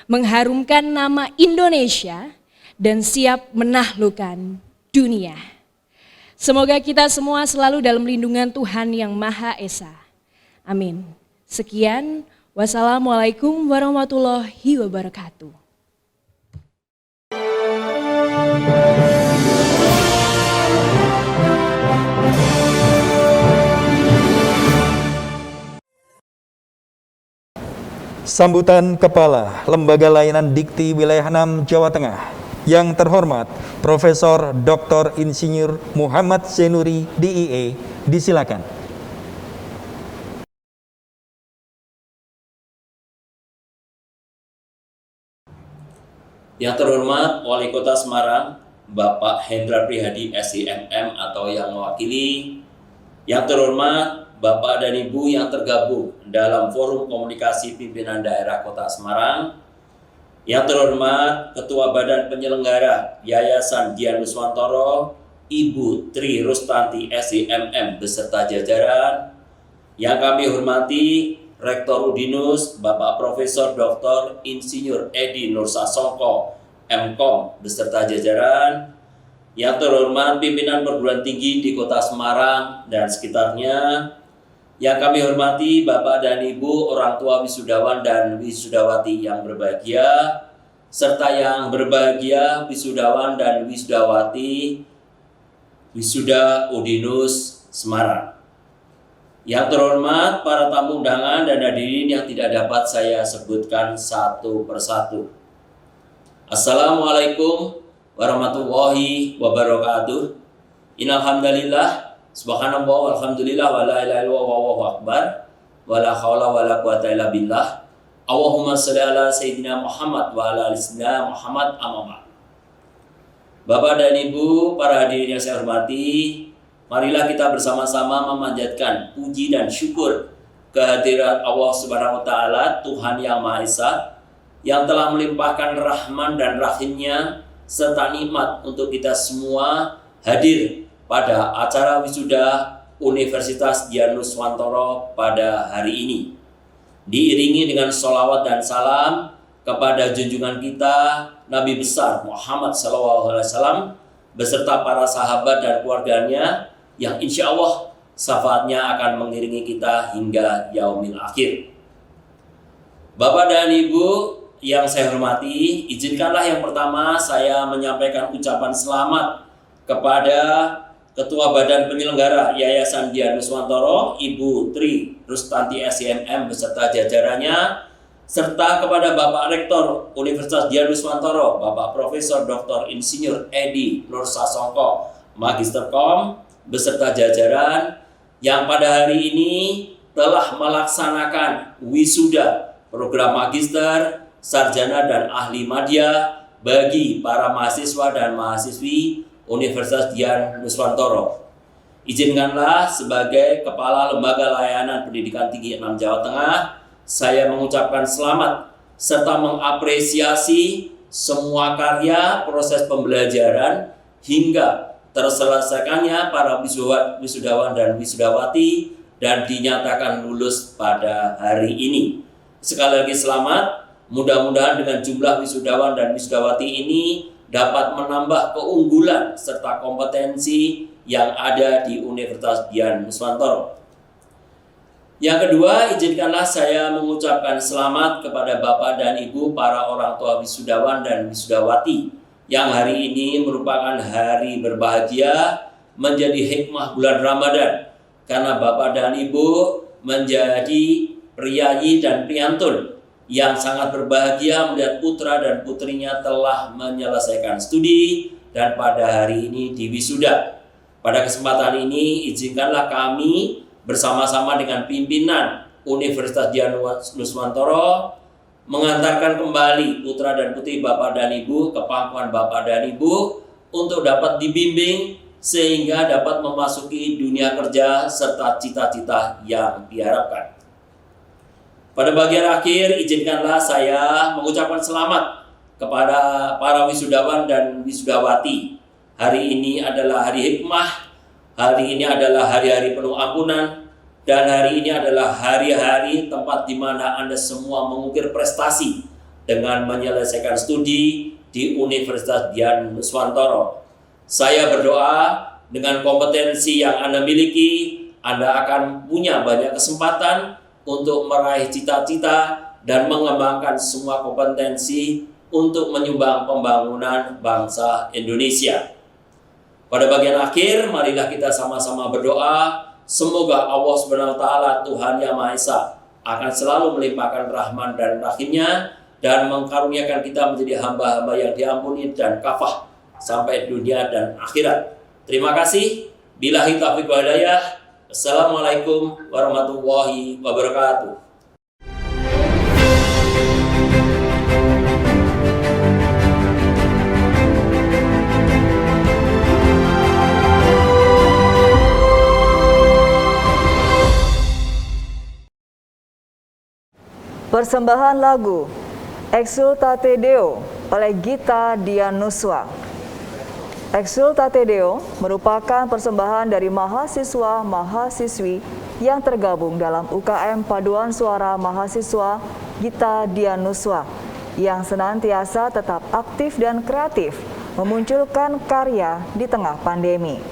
mengharumkan nama Indonesia, dan siap menaklukkan dunia. Semoga kita semua selalu dalam lindungan Tuhan Yang Maha Esa. Amin. Sekian, wassalamualaikum warahmatullahi wabarakatuh. Sambutan Kepala Lembaga Layanan Dikti Wilayah 6 Jawa Tengah, yang terhormat Profesor Dr. Insinyur Muhammad Senuri, DIE, disilakan. Yang terhormat Wali Kota Semarang, Bapak Hendra Prihadi SIMM atau yang mewakili. Yang terhormat Bapak dan Ibu yang tergabung dalam Forum Komunikasi Pimpinan Daerah Kota Semarang. Yang terhormat Ketua Badan Penyelenggara Yayasan Dian Nuswantoro, Ibu Tri Rustanti SIMM beserta jajaran. Yang kami hormati Rektor Udinus, Bapak Profesor Dr. Insinyur Edi Nursasongko, MKOM beserta jajaran. Yang terhormat pimpinan perguruan tinggi di Kota Semarang dan sekitarnya. Yang kami hormati Bapak dan Ibu orang tua wisudawan dan wisudawati yang berbahagia, serta yang berbahagia wisudawan dan wisudawati Wisuda Udinus Semarang. Yang terhormat para tamu undangan dan hadirin yang tidak dapat saya sebutkan satu persatu. Assalamualaikum warahmatullahi wabarakatuh. Innal hamdalillah, subhanallah walhamdulillah wa la ilaha illallah wallahu akbar wa la haula wa la quwata illa billah. Allahumma shalli ala sayyidina Muhammad wa ala ali sayyidina Muhammad amma ba'd. Bapak dan Ibu, para hadirin yang saya hormati, marilah kita bersama-sama memanjatkan puji dan syukur kehadirat Allah Subhanahu wa taala, Tuhan Yang Maha Esa, yang telah melimpahkan rahman dan rahimnya serta nikmat untuk kita semua hadir pada acara wisuda Universitas Dian Nuswantoro pada hari ini. Diiringi dengan sholawat dan salam kepada junjungan kita Nabi besar Muhammad SAW beserta para sahabat dan keluarganya yang insya Allah syafaatnya akan mengiringi kita hingga yaumil akhir. Bapak dan Ibu yang saya hormati, izinkanlah yang pertama saya menyampaikan ucapan selamat kepada Ketua Badan Penyelenggara Yayasan Dian Nuswantoro, Ibu Tri Rustanti SIMM beserta jajarannya, serta kepada Bapak Rektor Universitas Dian Nuswantoro, Bapak Profesor Dr. Insinyur Edi Nursasongko, Magister Kom beserta jajaran yang pada hari ini telah melaksanakan wisuda program magister, sarjana dan ahli madya bagi para mahasiswa dan mahasiswi Universitas Dian Nuswantoro. Izinkanlah sebagai Kepala Lembaga Layanan Pendidikan Tinggi 6 Jawa Tengah, saya mengucapkan selamat serta mengapresiasi semua karya proses pembelajaran hingga terselesaikannya para wisudawan dan wisudawati dan dinyatakan lulus pada hari ini. Sekali lagi selamat, mudah-mudahan dengan jumlah wisudawan dan wisudawati ini dapat menambah keunggulan serta kompetensi yang ada di Universitas Dian Nuswantoro. Yang kedua, izinkanlah saya mengucapkan selamat kepada Bapak dan Ibu para orang tua wisudawan dan wisudawati yang hari ini merupakan hari berbahagia menjadi hikmah bulan Ramadan, karena Bapak dan Ibu menjadi priyayi dan priantun yang sangat berbahagia melihat putra dan putrinya telah menyelesaikan studi dan pada hari ini diwisuda. Pada kesempatan ini izinkanlah kami bersama-sama dengan pimpinan Universitas Dian Nuswantoro mengantarkan kembali putra dan putri Bapak dan Ibu ke pangkuan Bapak dan Ibu untuk dapat dibimbing sehingga dapat memasuki dunia kerja serta cita-cita yang diharapkan. Pada bagian akhir, izinkanlah saya mengucapkan selamat kepada para wisudawan dan wisudawati. Hari ini adalah hari hikmah, hari ini adalah hari-hari penuh ampunan, dan hari ini adalah hari-hari tempat di mana Anda semua mengukir prestasi dengan menyelesaikan studi di Universitas Dian Nuswantoro. Saya berdoa dengan kompetensi yang Anda miliki, Anda akan punya banyak kesempatan untuk meraih cita-cita dan mengembangkan semua kompetensi untuk menyumbang pembangunan bangsa Indonesia. Pada bagian akhir, marilah kita sama-sama berdoa, semoga Allah SWT, Tuhan Yang Maha Esa, akan selalu melimpahkan rahman dan rahimnya dan mengkaruniakan kita menjadi hamba-hamba yang diampuni dan kafah sampai dunia dan akhirat. Terima kasih. Billahi taufiq wal hidayah. Assalamualaikum warahmatullahi wabarakatuh. Persembahan lagu Exultate Deo oleh Gita Dian Nuswa. Exultate Deo merupakan persembahan dari mahasiswa-mahasiswi yang tergabung dalam UKM Paduan Suara Mahasiswa Gita Dian Nuswa yang senantiasa tetap aktif dan kreatif memunculkan karya di tengah pandemi.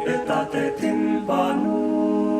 Etate timpanu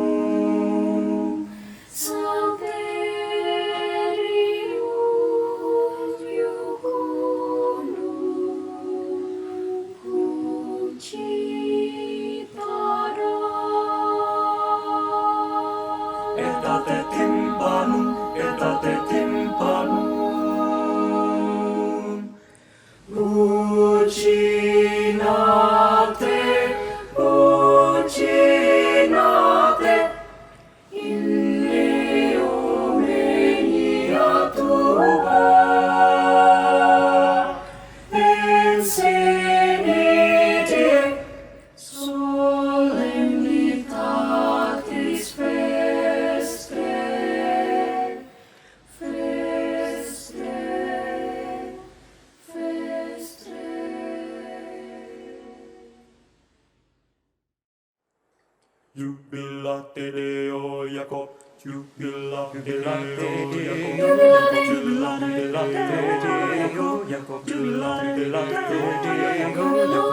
Jubilate Deo Jacob, jubilate Deo Jacob, jubilate Deo Jacob, jubilate Deo Deo.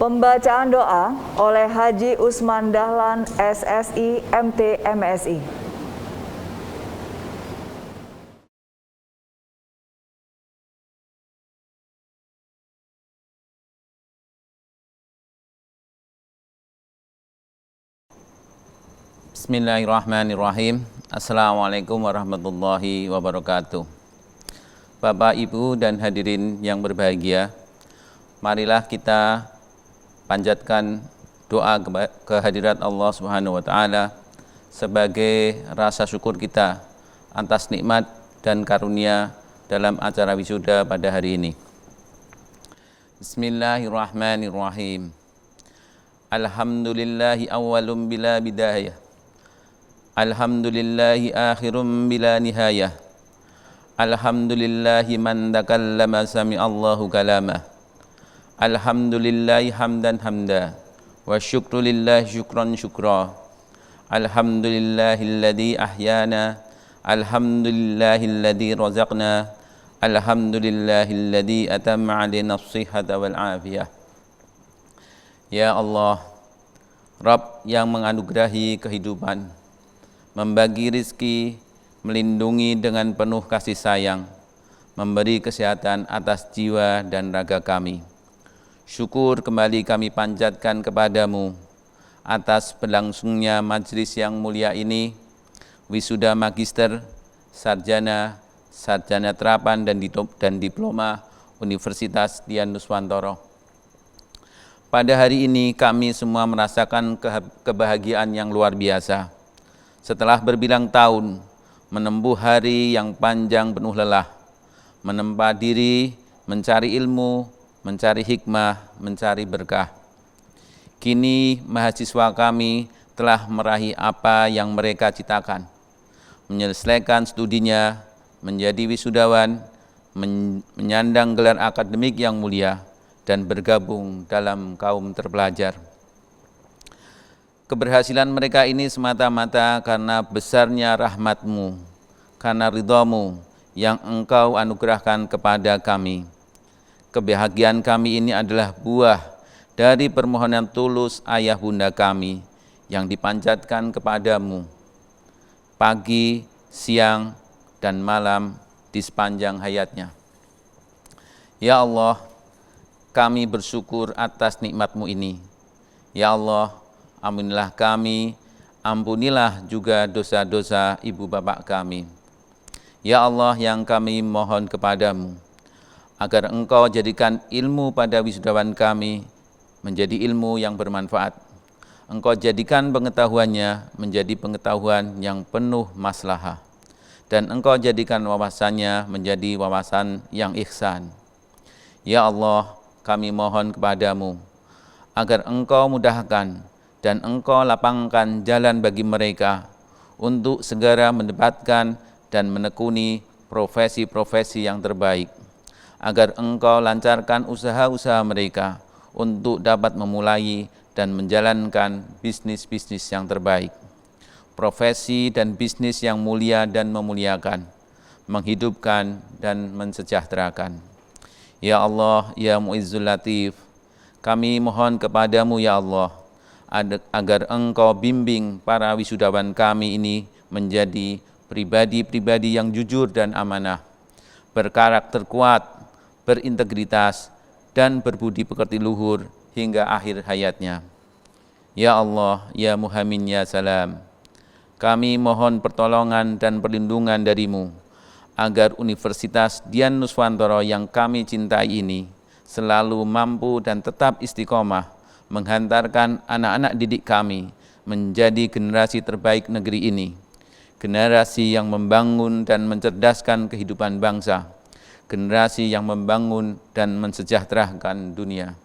Pembacaan doa oleh Haji Usman Dahlan, SSI, MT, MSI. Bismillahirrahmanirrahim. Assalamualaikum warahmatullahi wabarakatuh. Bapak, Ibu, dan hadirin yang berbahagia, marilah kita panjatkan doa kehadirat Allah Subhanahu wa Ta'ala sebagai rasa syukur kita atas nikmat dan karunia dalam acara wisuda pada hari ini. Bismillahirrahmanirrahim. Alhamdulillahi awwalum bila bidayah. Alhamdulillahi akhirum bila nihayah. Alhamdulillahi man takallama sami'allahu kalamah. Alhamdulillahi hamdan hamda wa syukru lillahi syukran syukra. Alhamdulillahilladzi ahyana, alhamdulillahilladzi razaqna, alhamdulillahilladzi atamma 'alaina as-sihhata wal 'afiyah. Ya Allah, Rabb yang menganugerahi kehidupan, membagi rizki, melindungi dengan penuh kasih sayang, memberi kesehatan atas jiwa dan raga kami. Syukur kembali kami panjatkan kepadamu atas berlangsungnya majlis yang mulia ini, wisuda magister, sarjana, sarjana terapan dan diploma Universitas Dian Nuswantoro. Pada hari ini kami semua merasakan kebahagiaan yang luar biasa. Setelah berbilang tahun menempuh hari yang panjang penuh lelah, menempa diri, mencari ilmu, mencari hikmah, mencari berkah. Kini mahasiswa kami telah meraih apa yang mereka citakan, menyelesaikan studinya, menjadi wisudawan, menyandang gelar akademik yang mulia, dan bergabung dalam kaum terpelajar. Keberhasilan mereka ini semata-mata karena besarnya rahmat-Mu, karena ridha-Mu yang Engkau anugerahkan kepada kami. Kebahagiaan kami ini adalah buah dari permohonan tulus ayah bunda kami yang dipanjatkan kepadamu pagi, siang, dan malam di sepanjang hayatnya. Ya Allah, kami bersyukur atas nikmat-Mu ini. Ya Allah, ampunilah kami, ampunilah juga dosa-dosa ibu bapak kami. Ya Allah, yang kami mohon kepadamu, agar Engkau jadikan ilmu pada wisudawan kami menjadi ilmu yang bermanfaat. Engkau jadikan pengetahuannya menjadi pengetahuan yang penuh maslahah. Dan Engkau jadikan wawasannya menjadi wawasan yang ihsan. Ya Allah, kami mohon kepadamu, agar Engkau mudahkan dan Engkau lapangkan jalan bagi mereka untuk segera mendapatkan dan menekuni profesi-profesi yang terbaik, agar Engkau lancarkan usaha-usaha mereka untuk dapat memulai dan menjalankan bisnis-bisnis yang terbaik, profesi dan bisnis yang mulia dan memuliakan, menghidupkan dan mensejahterakan. Ya Allah, Ya Mu'izzul Latif, kami mohon kepadamu ya Allah, agar Engkau bimbing para wisudawan kami ini menjadi pribadi-pribadi yang jujur dan amanah, berkarakter kuat, berintegritas, dan berbudi pekerti luhur hingga akhir hayatnya. Ya Allah, Ya Muhammin, Ya Salam, kami mohon pertolongan dan perlindungan dari-Mu, agar Universitas Dian Nuswantoro yang kami cintai ini selalu mampu dan tetap istiqomah menghantarkan anak-anak didik kami menjadi generasi terbaik negeri ini, generasi yang membangun dan mencerdaskan kehidupan bangsa, generasi yang membangun dan mensejahterakan dunia.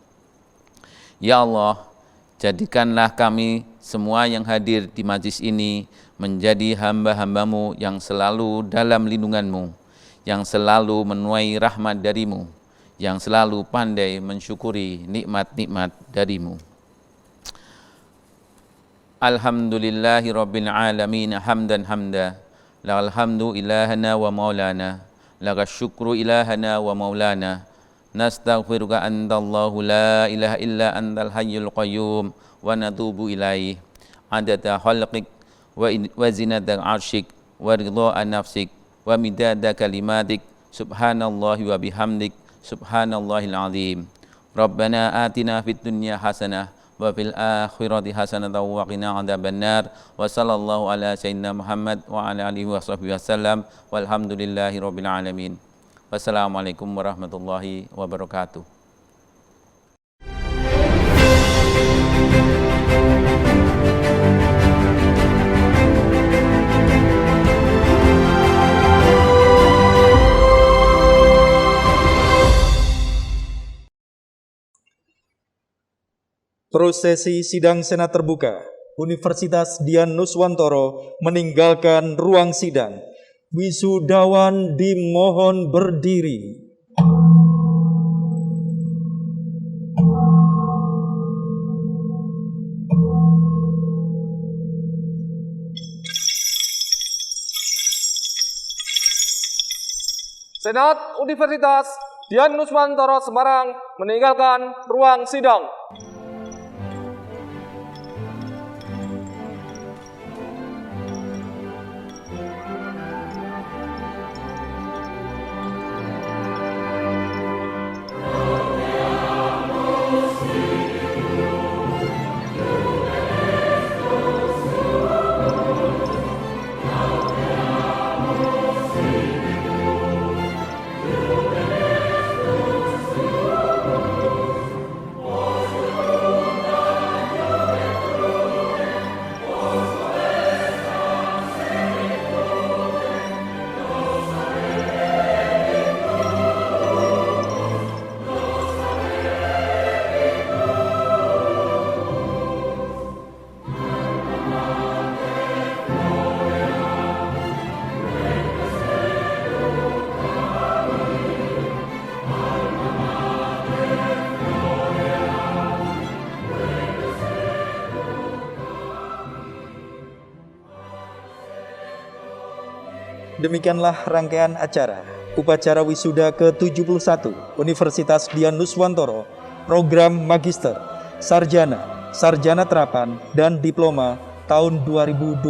Ya Allah, jadikanlah kami semua yang hadir di majlis ini menjadi hamba-hamba-Mu yang selalu dalam lindungan-Mu, yang selalu menuai rahmat dari-Mu, yang selalu pandai mensyukuri nikmat-nikmat dari-Mu. Alhamdulillahi Rabbil Alamin, hamdan hamda, lakal hamdu ilahana wa maulana, lakas syukru ilahana wa maulana, nastaghfiruka antallahu la ilaha illa antal hayyul qayyum wa natubu ilaih adada khalqik wa zinata arsyik wa ridha nafsik wa midada kalimatik subhanallahi wa bihamdik subhanallahil azim. Rabbana atina fid dunya hasanah wa fil akhirati hasanatan wa qina adzabannar. Wa sallallahu ala sayyidina Muhammad wa ala alihi washabbihi wasallam walhamdulillahi rabbil alamin. Wassalamualaikum warahmatullahi wabarakatuh. Prosesi sidang Senat terbuka, Universitas Dian Nuswantoro meninggalkan ruang sidang. Wisudawan dimohon berdiri. Senat Universitas Dian Nuswantoro Semarang meninggalkan ruang sidang. Demikianlah rangkaian acara upacara wisuda ke-71 Universitas Dian Nuswantoro, program Magister, Sarjana, Sarjana Terapan, dan Diploma tahun 2021.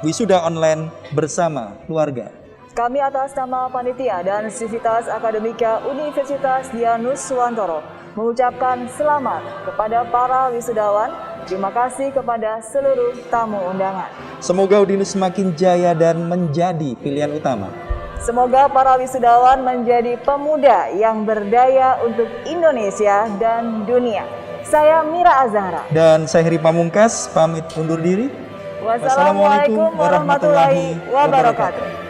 Wisuda online bersama keluarga. Kami atas nama Panitia dan Sivitas Akademika Universitas Dian Nuswantoro mengucapkan selamat kepada para wisudawan. Terima kasih kepada seluruh tamu undangan. Semoga Udinus semakin jaya dan menjadi pilihan utama. Semoga para wisudawan menjadi pemuda yang berdaya untuk Indonesia dan dunia. Saya Mira Azahra. Dan saya Heri Pamungkas, pamit undur diri. Wassalamualaikum warahmatullahi wabarakatuh.